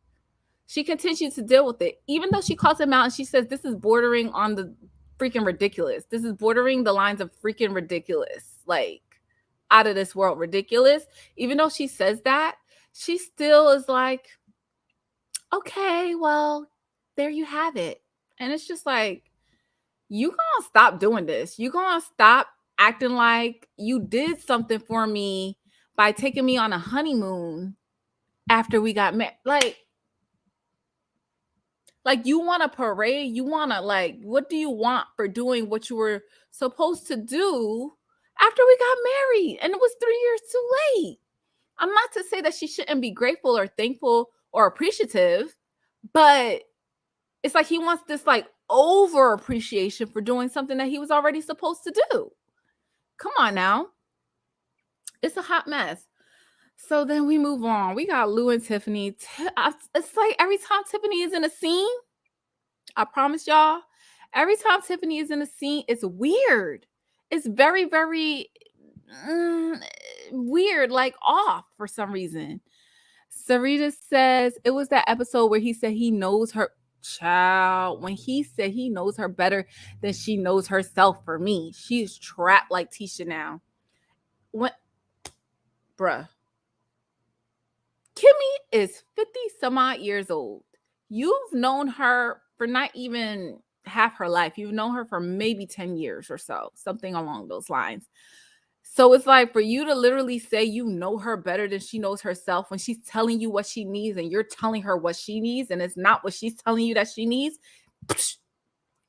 Even though she calls him out and she says, this is bordering on the freaking ridiculous. This is bordering the lines of freaking ridiculous. Like, out of this world ridiculous. Even though she says that, she still is like, okay, well, there you have it. And it's just like, you gonna stop doing this. You gonna stop acting like you did something for me by taking me on a honeymoon after we got married. Like you want a parade? You want to like, what do you want for doing what you were supposed to do after we got married? And it was 3 years too late. I'm not to say that she shouldn't be grateful or thankful or appreciative, but it's like he wants this like over appreciation for doing something that he was already supposed to do. Come on now. It's a hot mess. So then we move on. We got Lou and Tiffany. It's like every time Tiffany is in a scene, I promise y'all, every time Tiffany is in a scene, it's weird. It's very, very weird, like off for some reason. Sarita says it was that episode where he said he knows her. Child, when he said he knows her better than she knows herself. For me, she's trapped like Tisha now. What, bruh? Kimmy is 50 some odd years old. You've known her for not even half her life. You've known her for maybe 10 years or so, something along those lines. So it's like for you to literally say you know her better than she knows herself when she's telling you what she needs and you're telling her what she needs and it's not what she's telling you that she needs.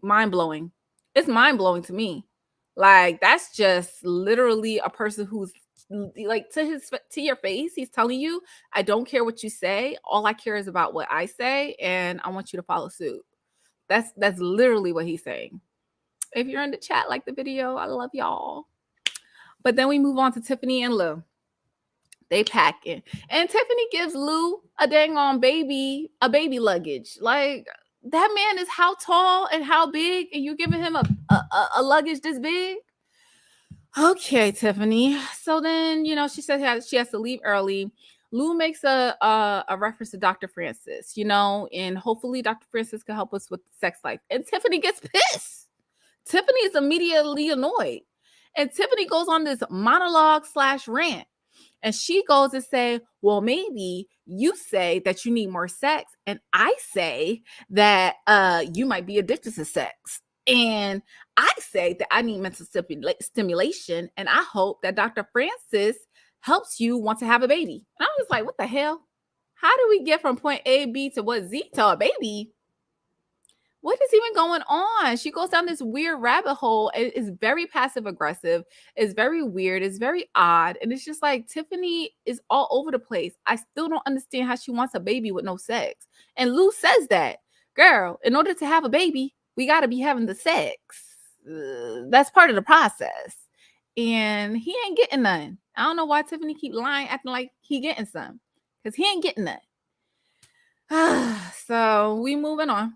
Mind-blowing. It's mind-blowing to me. Like that's just literally a person who's like to your face, he's telling you, I don't care what you say. All I care is about what I say, and I want you to follow suit. That's literally what he's saying. If you're in the chat, like the video. I love y'all. But then we move on to Tiffany and Lou. They packing. And Tiffany gives Lou a dang on baby luggage. Like that man is how tall and how big, and you giving him a luggage this big? Okay, Tiffany. So then, she said she has to leave early. Lou makes a reference to Dr. Francis, and hopefully Dr. Francis can help us with sex life. And Tiffany gets pissed. Tiffany is immediately annoyed. And Tiffany goes on this monologue / rant. And she goes and say, well, maybe you say that you need more sex. And I say that you might be addicted to sex. And I say that I need mental stimulation. And I hope that Dr. Francis helps you want to have a baby. And I was like, what the hell? How do we get from point A, B to what Z to a baby? What is even going on? She goes down this weird rabbit hole. It's very passive aggressive. It's very weird. It's very odd. And it's just like Tiffany is all over the place. I still don't understand how she wants a baby with no sex. And Lou says that, girl, in order to have a baby, we got to be having the sex. That's part of the process. And he ain't getting none. I don't know why Tiffany keep lying, acting like he getting some. Because he ain't getting none. So we moving on.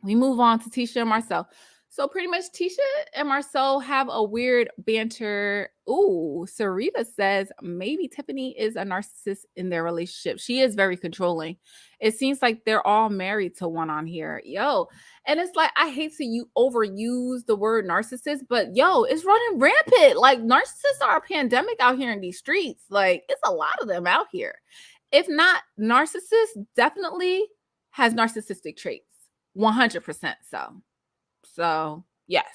We move on to Tisha and Marcel. So pretty much Tisha and Marcel have a weird banter. Ooh, Sarita says maybe Tiffany is a narcissist in their relationship. She is very controlling. It seems like they're all married to one on here. Yo, and it's like, I hate to overuse the word narcissist, but yo, it's running rampant. Like narcissists are a pandemic out here in these streets. Like it's a lot of them out here. If not narcissist, definitely has narcissistic traits. 100% so. So yes.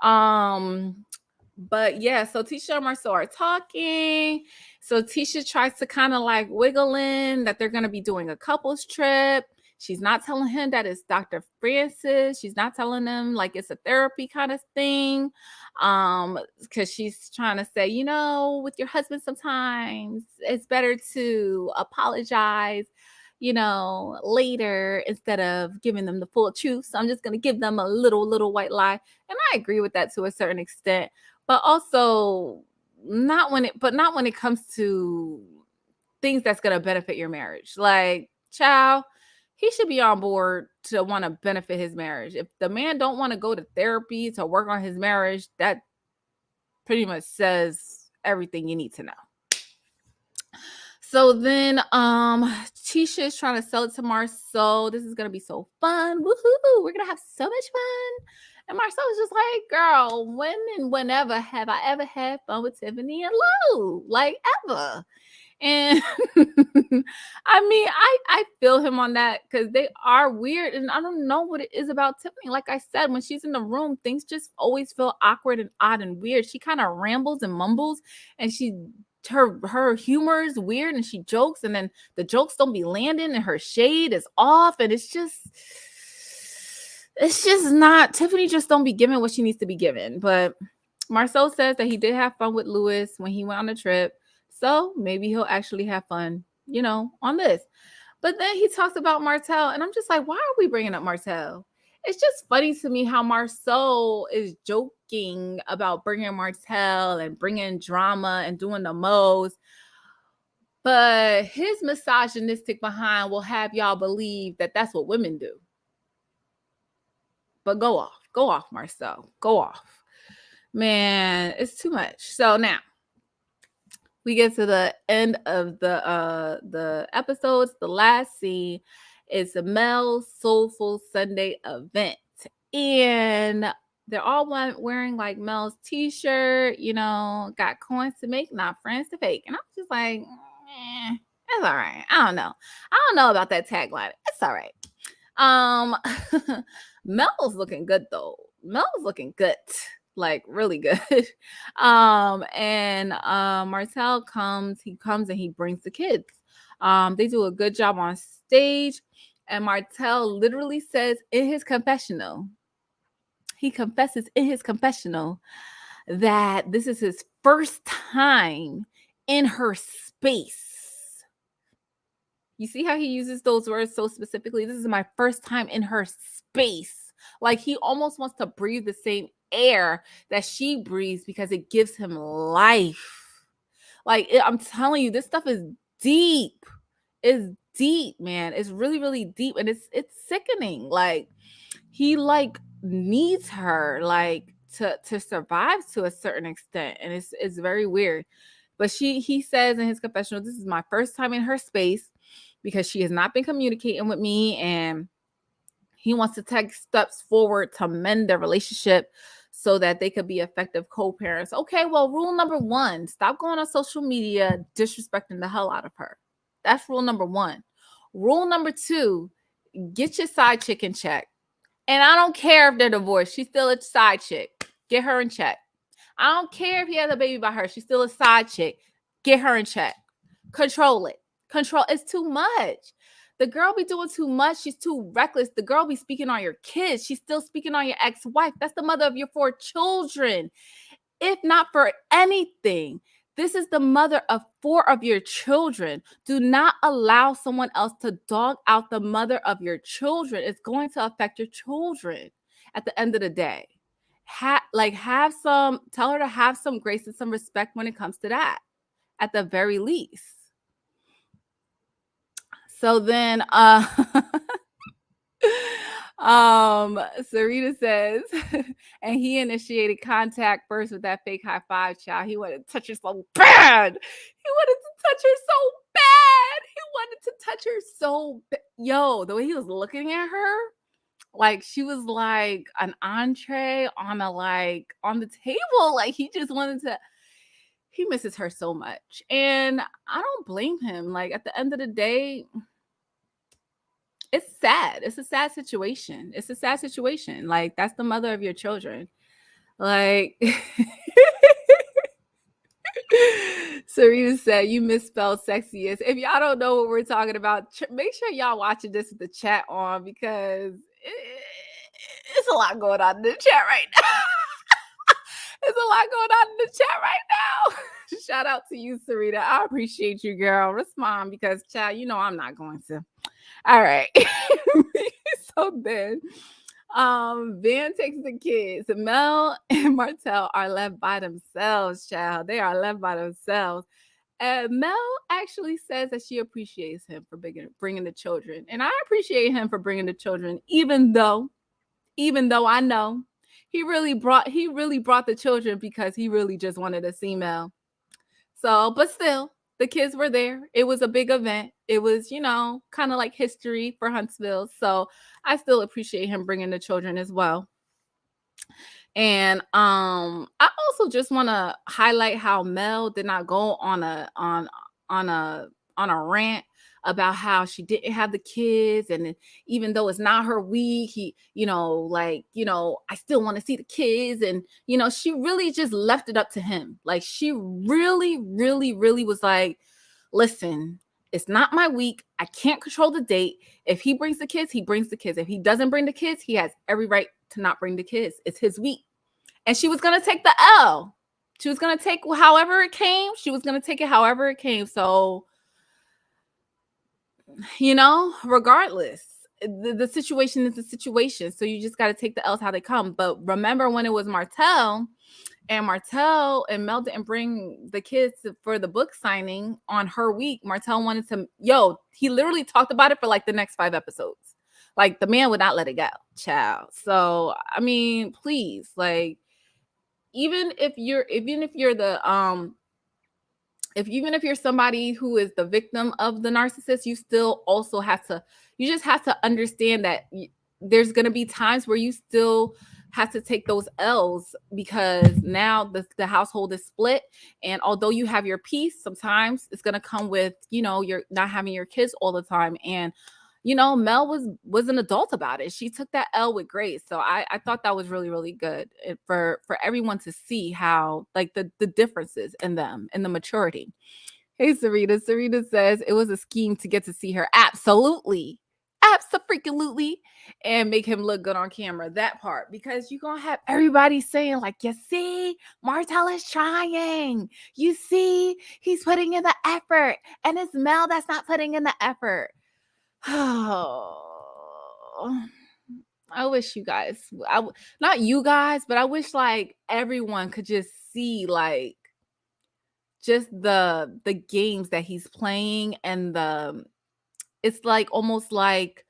But yeah, so Tisha and Marcel are talking. So Tisha tries to kind of like wiggle in that they're gonna be doing a couples trip. She's not telling him that it's Dr. Francis. She's not telling him like it's a therapy kind of thing. Because she's trying to say, with your husband sometimes it's better to apologize later instead of giving them the full truth. So I'm just going to give them a little white lie. And I agree with that to a certain extent, but also not when it comes to things that's going to benefit your marriage. Like, child, he should be on board to want to benefit his marriage. If the man don't want to go to therapy to work on his marriage, that pretty much says everything you need to know. So then Tisha is trying to sell it to Marcel. This is going to be so fun. Woohoo! We're going to have so much fun. And Marcel is just like, girl, when and whenever have I ever had fun with Tiffany and Lou? Like, ever. And I mean, I feel him on that because they are weird. And I don't know what it is about Tiffany. Like I said, when she's in the room, things just always feel awkward and odd and weird. She kind of rambles and mumbles, and her humor is weird, and she jokes, and then the jokes don't be landing, and her shade is off, and it's just not. Tiffany just don't be given what she needs to be given. But Marcel says that he did have fun with Lewis when he went on the trip. So maybe he'll actually have fun, on this. But then he talks about Martell, and I'm just like, why are we bringing up Martell? It's just funny to me how Marcel is joking about bringing Martell and bringing drama and doing the most. But his misogynistic behind will have y'all believe that that's what women do. But go off, Marcel, go off. Man, it's too much. So now, we get to the end of the episodes. The last scene is the Mel's Soulful Sunday event. And they're all wearing like Mel's t-shirt, got coins to make, not friends to fake. And I'm just like, it's all right. I don't know about that tagline. It's all right. Mel's looking good though. Mel's looking good. Like really good. And Martell comes and he brings the kids. They do a good job on stage, and Martell literally says in his confessional, he confesses in his confessional that this is his first time in her space. You see how he uses those words so specifically? This is my first time in her space. Like he almost wants to breathe the same air that she breathes because it gives him life. I'm telling you, this stuff is deep. It's deep, man. It's really, really deep, and it's sickening. Like he needs her to survive to a certain extent, and it's very weird. But he says in his confessional, this is my first time in her space because she has not been communicating with me, and he wants to take steps forward to mend their relationship so that they could be effective co-parents. Okay, well, rule number 1, stop going on social media disrespecting the hell out of her. That's rule number 1. Rule number 2, get your side chick in check. And I don't care if they're divorced. She's still a side chick. Get her in check. I don't care if he has a baby by her. She's still a side chick. Get her in check. Control it. It's too much. The girl be doing too much. She's too reckless. The girl be speaking on your kids. She's still speaking on your ex-wife. That's the mother of your 4 children. If not for anything, this is the mother of 4 of your children. Do not allow someone else to dog out the mother of your children. It's going to affect your children at the end of the day. Tell her to have some grace and some respect when it comes to that, at the very least. So then Sarita says, and he initiated contact first with that fake high five, child. He wanted to touch her so bad. Yo, the way he was looking at her, like she was like an entree on the table. Like he just wanted to. He misses her so much. And I don't blame him. Like at the end of the day, it's sad. It's a sad situation. Like that's the mother of your children. Like Sarita said, you misspelled sexiest. If y'all don't know what we're talking about, make sure y'all watching this with the chat on because it's a lot going on in the chat right now. There's a lot going on in the chat right now. Shout out to you, Sarita. I appreciate you, girl. Respond because, child, I'm not going to. All right. So then, Van takes the kids. Mel and Martell are left by themselves, child. They are left by themselves. And Mel actually says that she appreciates him for bringing the children. And I appreciate him for bringing the children, even though I know he really brought the children because he really just wanted to see Mel. So, but still, the kids were there. It was a big event. It was, kind of like history for Huntsville. So I still appreciate him bringing the children as well. And I also just want to highlight how Mel did not go on a rant about how she didn't have the kids, and even though it's not her week, he, I still want to see the kids, and she really just left it up to him. Like, she really, really, really was like, listen, it's not my week. I can't control the date. If he brings the kids, he brings the kids. If he doesn't bring the kids, he has every right to not bring the kids. It's his week. And she was going to take the L. She was going to take however it came. She was going to take it however it came. So, regardless, the situation is the situation. So you just got to take the L's how they come. But remember when it was Martell and Mel didn't bring the kids for the book signing on her week. Martell wanted to, he literally talked about it for like the next 5 episodes. Like, the man would not let it go, child. So, I mean, please, like, even if you're somebody who is the victim of the narcissist, you still also you have to understand that there's going to be times where you still have to take those L's, because now the household is split. And although you have your peace, sometimes it's going to come with, you're not having your kids all the time. And, Mel was an adult about it. She took that L with grace. So I thought that was really, really good for everyone to see how, like, the differences in them and the maturity. Hey, Sarita. Sarita says it was a scheme to get to see her. Absolutely. Abso-freaking-lutely. And make him look good on camera. That part. Because you're going to have everybody saying, like, you see, Martell is trying. You see, he's putting in the effort. And it's Mel that's not putting in the effort. Oh, I wish you guys, not you guys, but I wish, like, everyone could just see, like, just the games that he's playing, and it's like almost like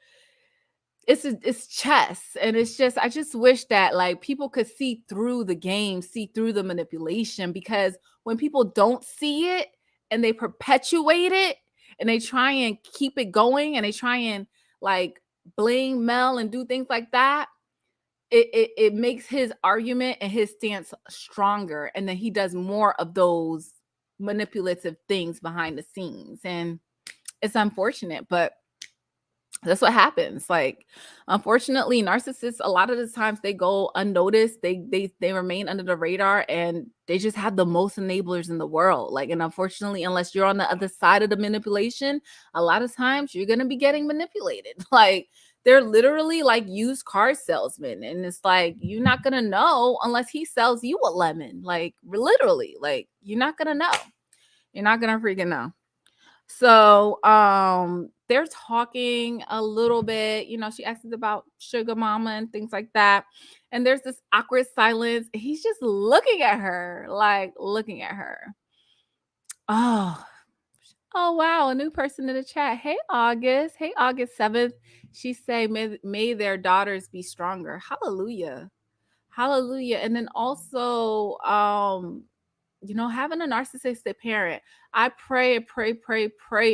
it's chess. And it's just, I just wish that, like, people could see through the game, see through the manipulation, because when people don't see it and they perpetuate it and they try and keep it going and they try and, like, blame Mel and do things like that, it makes his argument and his stance stronger. And then he does more of those manipulative things behind the scenes. And it's unfortunate, but that's what happens. Like, unfortunately, narcissists, a lot of the times they go unnoticed. They remain under the radar, and they just have the most enablers in the world. Like, and unfortunately, unless you're on the other side of the manipulation, a lot of times you're going to be getting manipulated. Like, they're literally like used car salesmen. And it's like, you're not going to know unless he sells you a lemon. Like, literally, like, you're not going to know. You're not going to freaking know. So, they're talking a little bit, she asks about Sugar Mama and things like that. And there's this awkward silence. He's just looking at her, like, looking at her. Oh, wow. A new person in the chat. Hey, August. Hey, August 7th. She say, may their daughters be stronger. Hallelujah. Hallelujah. And then also, having a narcissistic parent, I pray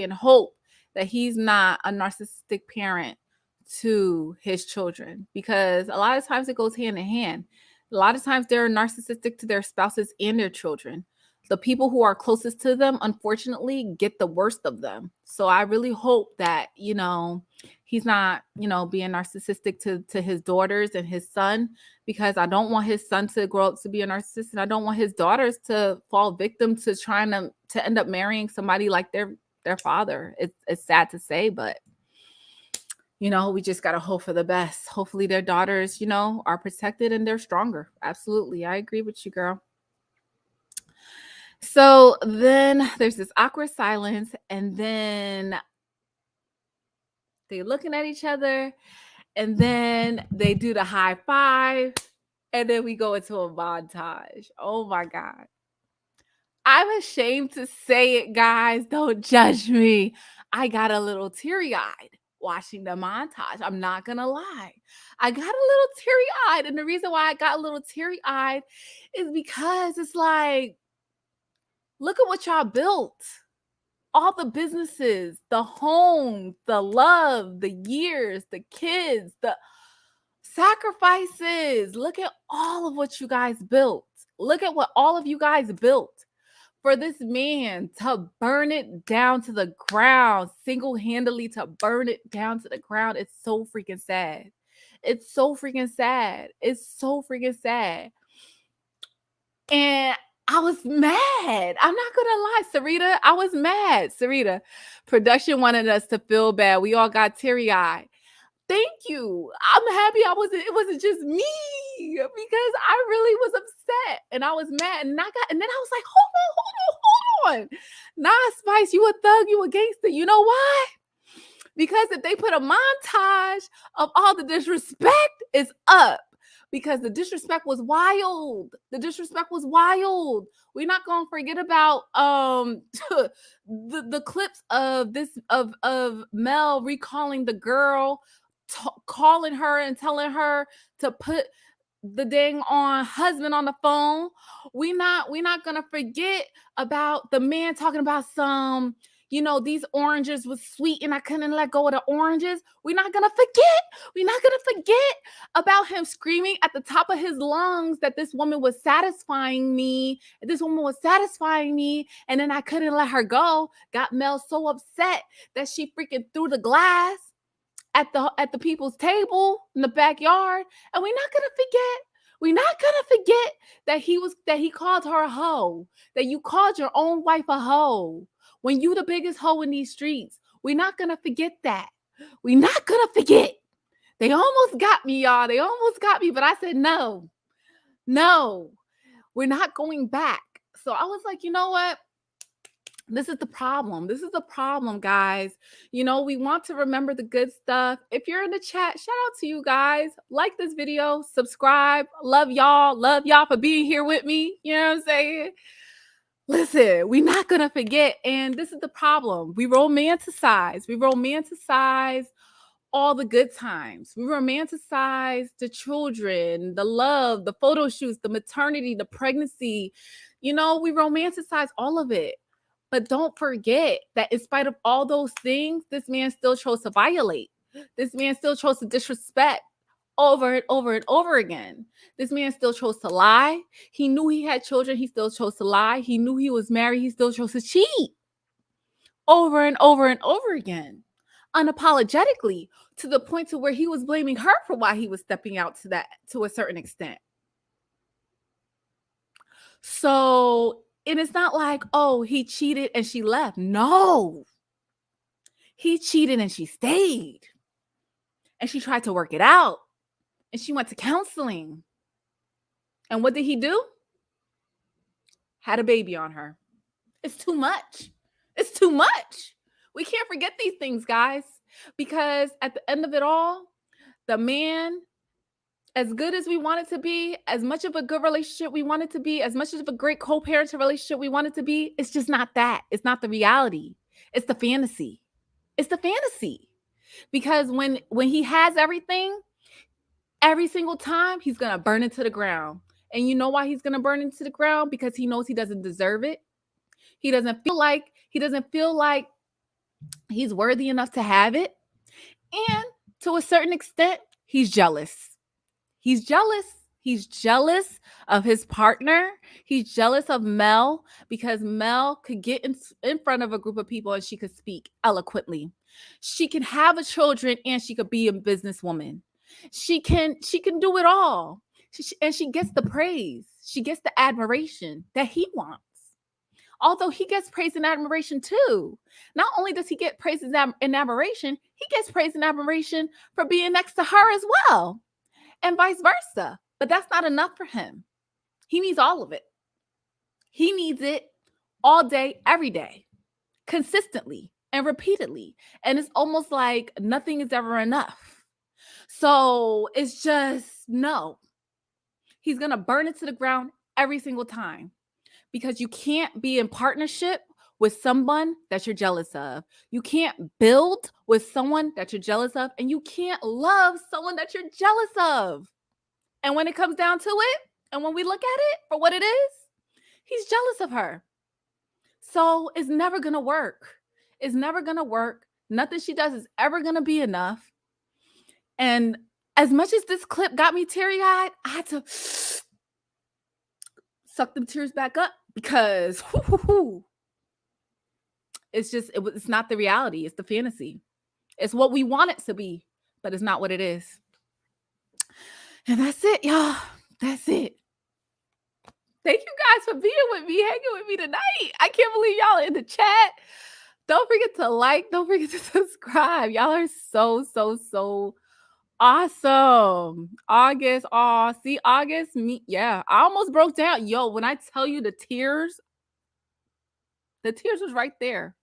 and hope that he's not a narcissistic parent to his children, because a lot of times it goes hand in hand. A lot of times they're narcissistic to their spouses and their children. The people who are closest to them, unfortunately, get the worst of them. So I really hope that, he's not, being narcissistic to his daughters and his son, because I don't want his son to grow up to be a narcissist, and I don't want his daughters to fall victim to trying to end up marrying somebody like their father. It's sad to say, but we just got to hope for the best. Hopefully their daughters, are protected and they're stronger. Absolutely. I agree with you, girl. So then there's this awkward silence, and then they're looking at each other, and then they do the high five, and then we go into a montage. Oh my God. I'm ashamed to say it, guys. Don't judge me. I got a little teary-eyed watching the montage. I'm not going to lie. I got a little teary-eyed. And the reason why I got a little teary-eyed is because it's like, look at what y'all built. All the businesses, the home, the love, the years, the kids, the sacrifices. Look at all of what you guys built. Look at what all of you guys built for this man to burn it down to the ground, single-handedly to burn it down to the ground, it's so freaking sad. It's so freaking sad. It's so freaking sad. And I was mad. I'm not gonna lie, Sarita. I was mad. Sarita, production wanted us to feel bad. We all got teary-eyed. Thank you. I'm happy it wasn't just me, because I really was upset and I was mad. And then I was like, hold on. Nah, Spice, you a thug, you a gangster. You know why? Because if they put a montage of all the disrespect, it's up. Because the disrespect was wild. The disrespect was wild. We're not gonna forget about the clips of Mel recalling the girl, calling her and telling her to put the dang on husband on the phone. We're not gonna forget about the man talking about some, these oranges was sweet and I couldn't let go of the oranges. We're not gonna forget about him screaming at the top of his lungs that this woman was satisfying me. And then I couldn't let her go. Got Mel so upset that she freaking threw the glass at the people's table in the backyard. And we're not gonna forget that he called her a hoe, that you called your own wife a hoe when you the biggest hoe in these streets. We're not gonna forget that. We're not gonna forget. They almost got me, y'all. They almost got me, but I said no, we're not going back. So I was like, you know what? This is the problem. This is the problem, guys. We want to remember the good stuff. If you're in the chat, shout out to you guys. Like this video, subscribe. Love y'all. Love y'all for being here with me. You know what I'm saying? Listen, we're not going to forget. And this is the problem. We romanticize all the good times. We romanticize the children, the love, the photo shoots, the maternity, the pregnancy. We romanticize all of it. But don't forget that in spite of all those things, this man still chose to violate. This man still chose to disrespect over and over and over again. This man still chose to lie. He knew he had children. He still chose to lie. He knew he was married. He still chose to cheat over and over and over again, unapologetically, to the point to where he was blaming her for why he was stepping out to a certain extent. So, and it's not like, oh, he cheated and she left. No. He cheated and she stayed. And she tried to work it out. And she went to counseling. And what did he do? Had a baby on her. It's too much. It's too much. We can't forget these things, guys. Because at the end of it all, the man, as good as we want it to be, as much of a good relationship we want it to be, as much of a great co-parenting relationship we want it to be, it's just not that. It's not the reality. It's the fantasy. It's the fantasy. Because when he has everything, every single time, he's going to burn it to the ground. And you know why he's going to burn it to the ground? Because he knows he doesn't deserve it. He doesn't feel like he's worthy enough to have it. And to a certain extent, he's jealous. He's jealous. He's jealous of his partner. He's jealous of Mel because Mel could get in front of a group of people and she could speak eloquently. She can have children and she could be a businesswoman. She can do it all. And she gets the praise. She gets the admiration that he wants. Although he gets praise and admiration too. Not only does he get praise and admiration, he gets praise and admiration for being next to her as well. And vice versa. But that's not enough for him. He needs all of it. He needs it all day, every day, consistently and repeatedly. And it's almost like nothing is ever enough. So it's just no. He's going to burn it to the ground every single time because you can't be in partnership with someone that you're jealous of. You can't build with someone that you're jealous of, and you can't love someone that you're jealous of. And when it comes down to it, and when we look at it for what it is, he's jealous of her. So it's never going to work. It's never going to work. Nothing she does is ever going to be enough. And as much as this clip got me teary-eyed, I had to suck them tears back up because it's not the reality. It's the fantasy. It's what we want it to be, but it's not what it is. And that's it, y'all. That's it. Thank you guys for being with me, hanging with me tonight. I can't believe y'all are in the chat. Don't forget to like. Don't forget to subscribe. Y'all are so awesome. August. Oh, see, August. Me, yeah. I almost broke down. Yo, when I tell you the tears was right there.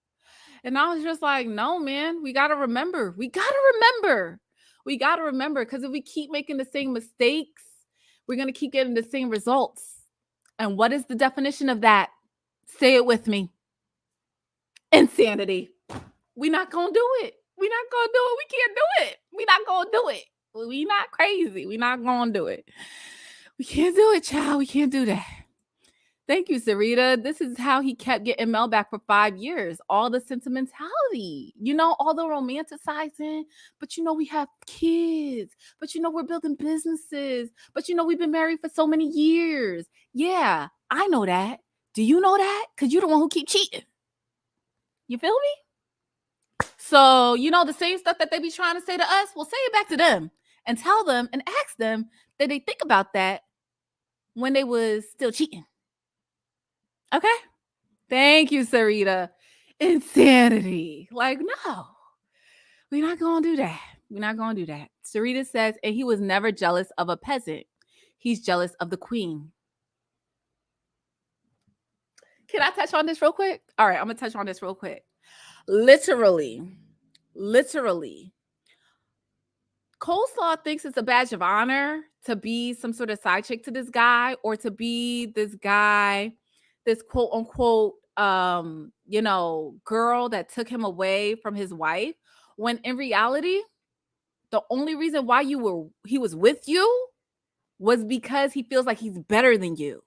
And I was just like, no, man, we got to remember. We got to remember. We got to remember, because if we keep making the same mistakes, we're going to keep getting the same results. And what is the definition of that? Say it with me. Insanity. We're not going to do it. We're not going to do it. We can't do it. We're not going to do it. We're not crazy. We're not going to do it. We can't do it, child. We can't do that. Thank you, Sarita. This is how he kept getting Mel back for 5 years. All the sentimentality, all the romanticizing. But, we have kids. But, we're building businesses. But, we've been married for so many years. Yeah, I know that. Do you know that? Because you're the one who keep cheating. You feel me? So, the same stuff that they be trying to say to us, we'll say it back to them and tell them and ask them that they think about that when they was still cheating. Okay? Thank you, Sarita. Insanity. Like, no, we're not going to do that. We're not going to do that. Sarita says, and he was never jealous of a peasant. He's jealous of the queen. Can I touch on this real quick? All right, I'm going to touch on this real quick. Literally, Coleslaw thinks it's a badge of honor to be some sort of side chick to this guy, or to be this guy, this quote unquote, girl that took him away from his wife, when in reality, the only reason why he was with you was because he feels like he's better than you.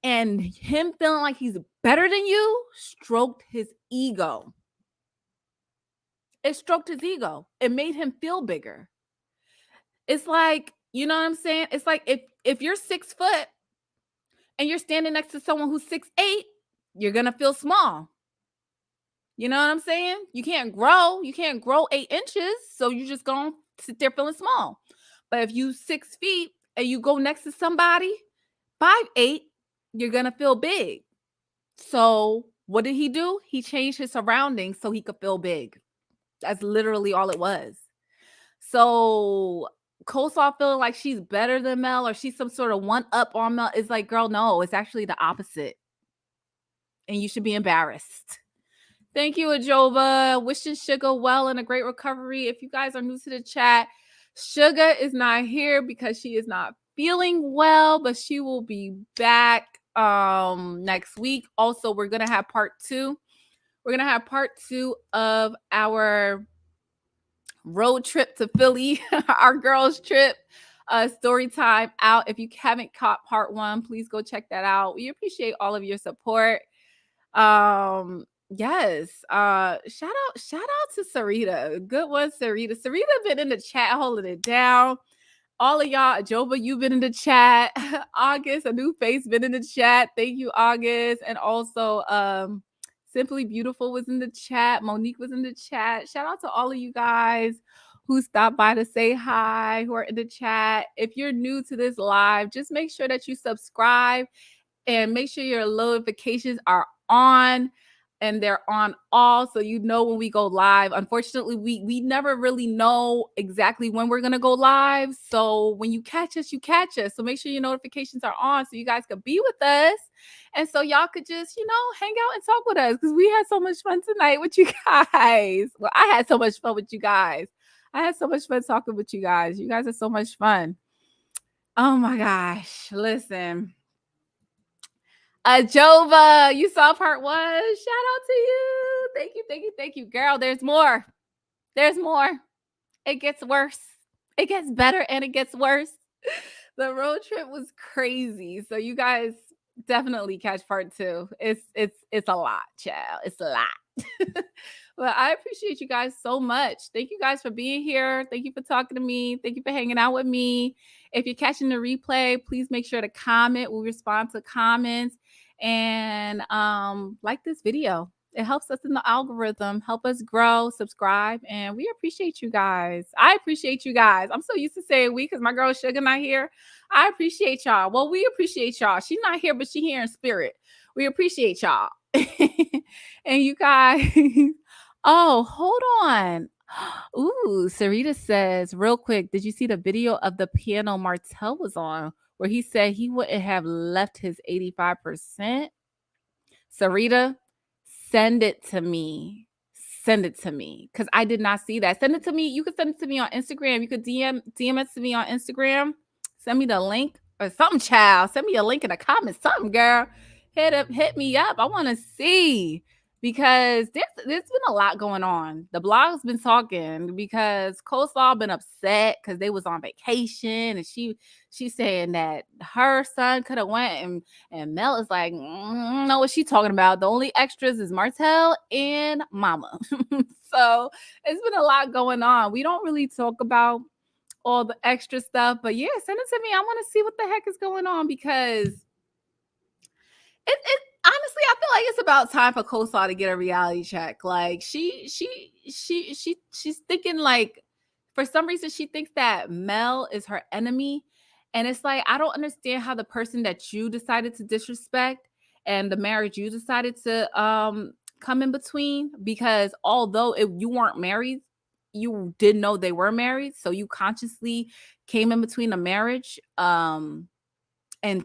And him feeling like he's better than you stroked his ego. It stroked his ego. It made him feel bigger. It's like, you know what I'm saying? It's like if you're 6 foot and you're standing next to someone who's 6'8", you're going to feel small. You know what I'm saying? You can't grow 8 inches. So you just going to sit there feeling small. But if you 6 feet and you go next to somebody 5'8", you're going to feel big. So what did he do? He changed his surroundings so he could feel big. That's literally all it was. So Coleslaw feeling like she's better than Mel, or she's some sort of one up on Mel, is like, girl, no, it's actually the opposite. And you should be embarrassed. Thank you, Ajoba. Wishing Suga well and a great recovery. If you guys are new to the chat, Suga is not here because she is not feeling well, but she will be back next week. Also, we're going to have part 2. We're going to have part 2 of our road trip to Philly, our girls trip, story time out. If you haven't caught part 1, please go check that out. We appreciate all of your support. Yes. Shout out to Sarita. Good one, Sarita. Sarita been in the chat holding it down. All of y'all, Joba, you've been in the chat. August, a new face, been in the chat. Thank you, August. And also, Simply Beautiful was in the chat. Monique was in the chat. Shout out to all of you guys who stopped by to say hi, who are in the chat. If you're new to this live, just make sure that you subscribe and make sure your notifications are on. And they're on all, so you know when we go live. Unfortunately, we never really know exactly when we're gonna go live. So when you catch us, you catch us. So make sure your notifications are on so you guys could be with us. And so y'all could just, hang out and talk with us, because we had so much fun tonight with you guys. Well, I had so much fun with you guys. I had so much fun talking with you guys. You guys are so much fun. Oh my gosh. Listen. Jova, you saw part 1. Shout out to you. Thank you. Girl, there's more. It gets worse. It gets better and it gets worse. The road trip was crazy. So you guys definitely catch part 2. It's a lot, child. It's a lot. But I appreciate you guys so much. Thank you guys for being here. Thank you for talking to me. Thank you for hanging out with me. If you're catching the replay, please make sure to comment. We'll respond to comments. and like this video. It helps us in the algorithm, help us grow, subscribe, and we appreciate you guys. I appreciate you guys. I'm so used to saying we because my girl Suga not here. I appreciate y'all. Well, we appreciate y'all. She's not here, but she here in spirit. We appreciate y'all. And you guys, oh, hold on. Ooh, Sarita says, real quick, did you see the video of the piano Martell was on where he said he wouldn't have left his 85%? Sarita, send it to me. Send it to me because I did not see that. Send it to me. You could send it to me on Instagram. You could DM it to me on Instagram. Send me the link or something, child. Send me a link in the comments. Something, girl. Hit me up. I want to see because there's been a lot going on. The blog's been talking because Coleslaw been upset because they was on vacation and she's saying that her son could have went and Mel is like, know what she talking about. The only extras is Martell and Mama. So it's been a lot going on. We don't really talk about all the extra stuff, but yeah, send it to me. I want to see what the heck is going on because it honestly, I feel like it's about time for Coleslaw to get a reality check. Like she's thinking like, for some reason, she thinks that Mel is her enemy. And it's like, I don't understand how the person that you decided to disrespect and the marriage you decided to come in between, because although you weren't married, you did know they were married. So you consciously came in between a marriage and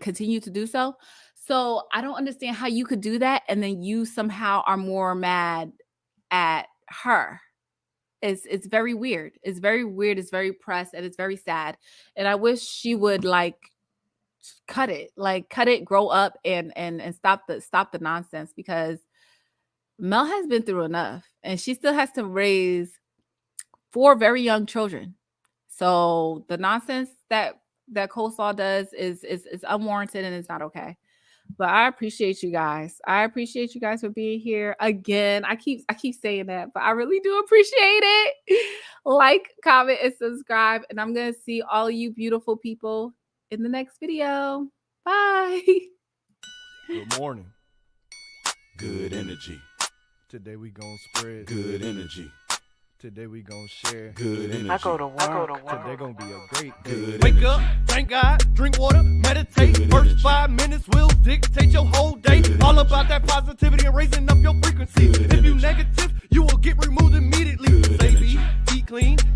continue to do so. So I don't understand how you could do that. And then you somehow are more mad at her. It's very weird. It's very weird. It's very pressed and it's very sad. And I wish she would cut it, grow up and stop the nonsense, because Mel has been through enough and she still has to raise 4 very young children. So the nonsense that Coleslaw does is unwarranted and it's not okay. But I appreciate you guys. I appreciate you guys for being here again. I keep saying that, but I really do appreciate it. Like, comment, and subscribe. And I'm going to see all of you beautiful people in the next video. Bye. Good morning. Good energy. Today we gonna spread Good energy. Today we gonna share Good energy. I go to work. Today gonna be a great day. Good Wake energy. up, thank God, drink water, meditate. Good First energy. 5 minutes will dictate your whole day. Good All energy. about that positivity and raising up your frequency. Good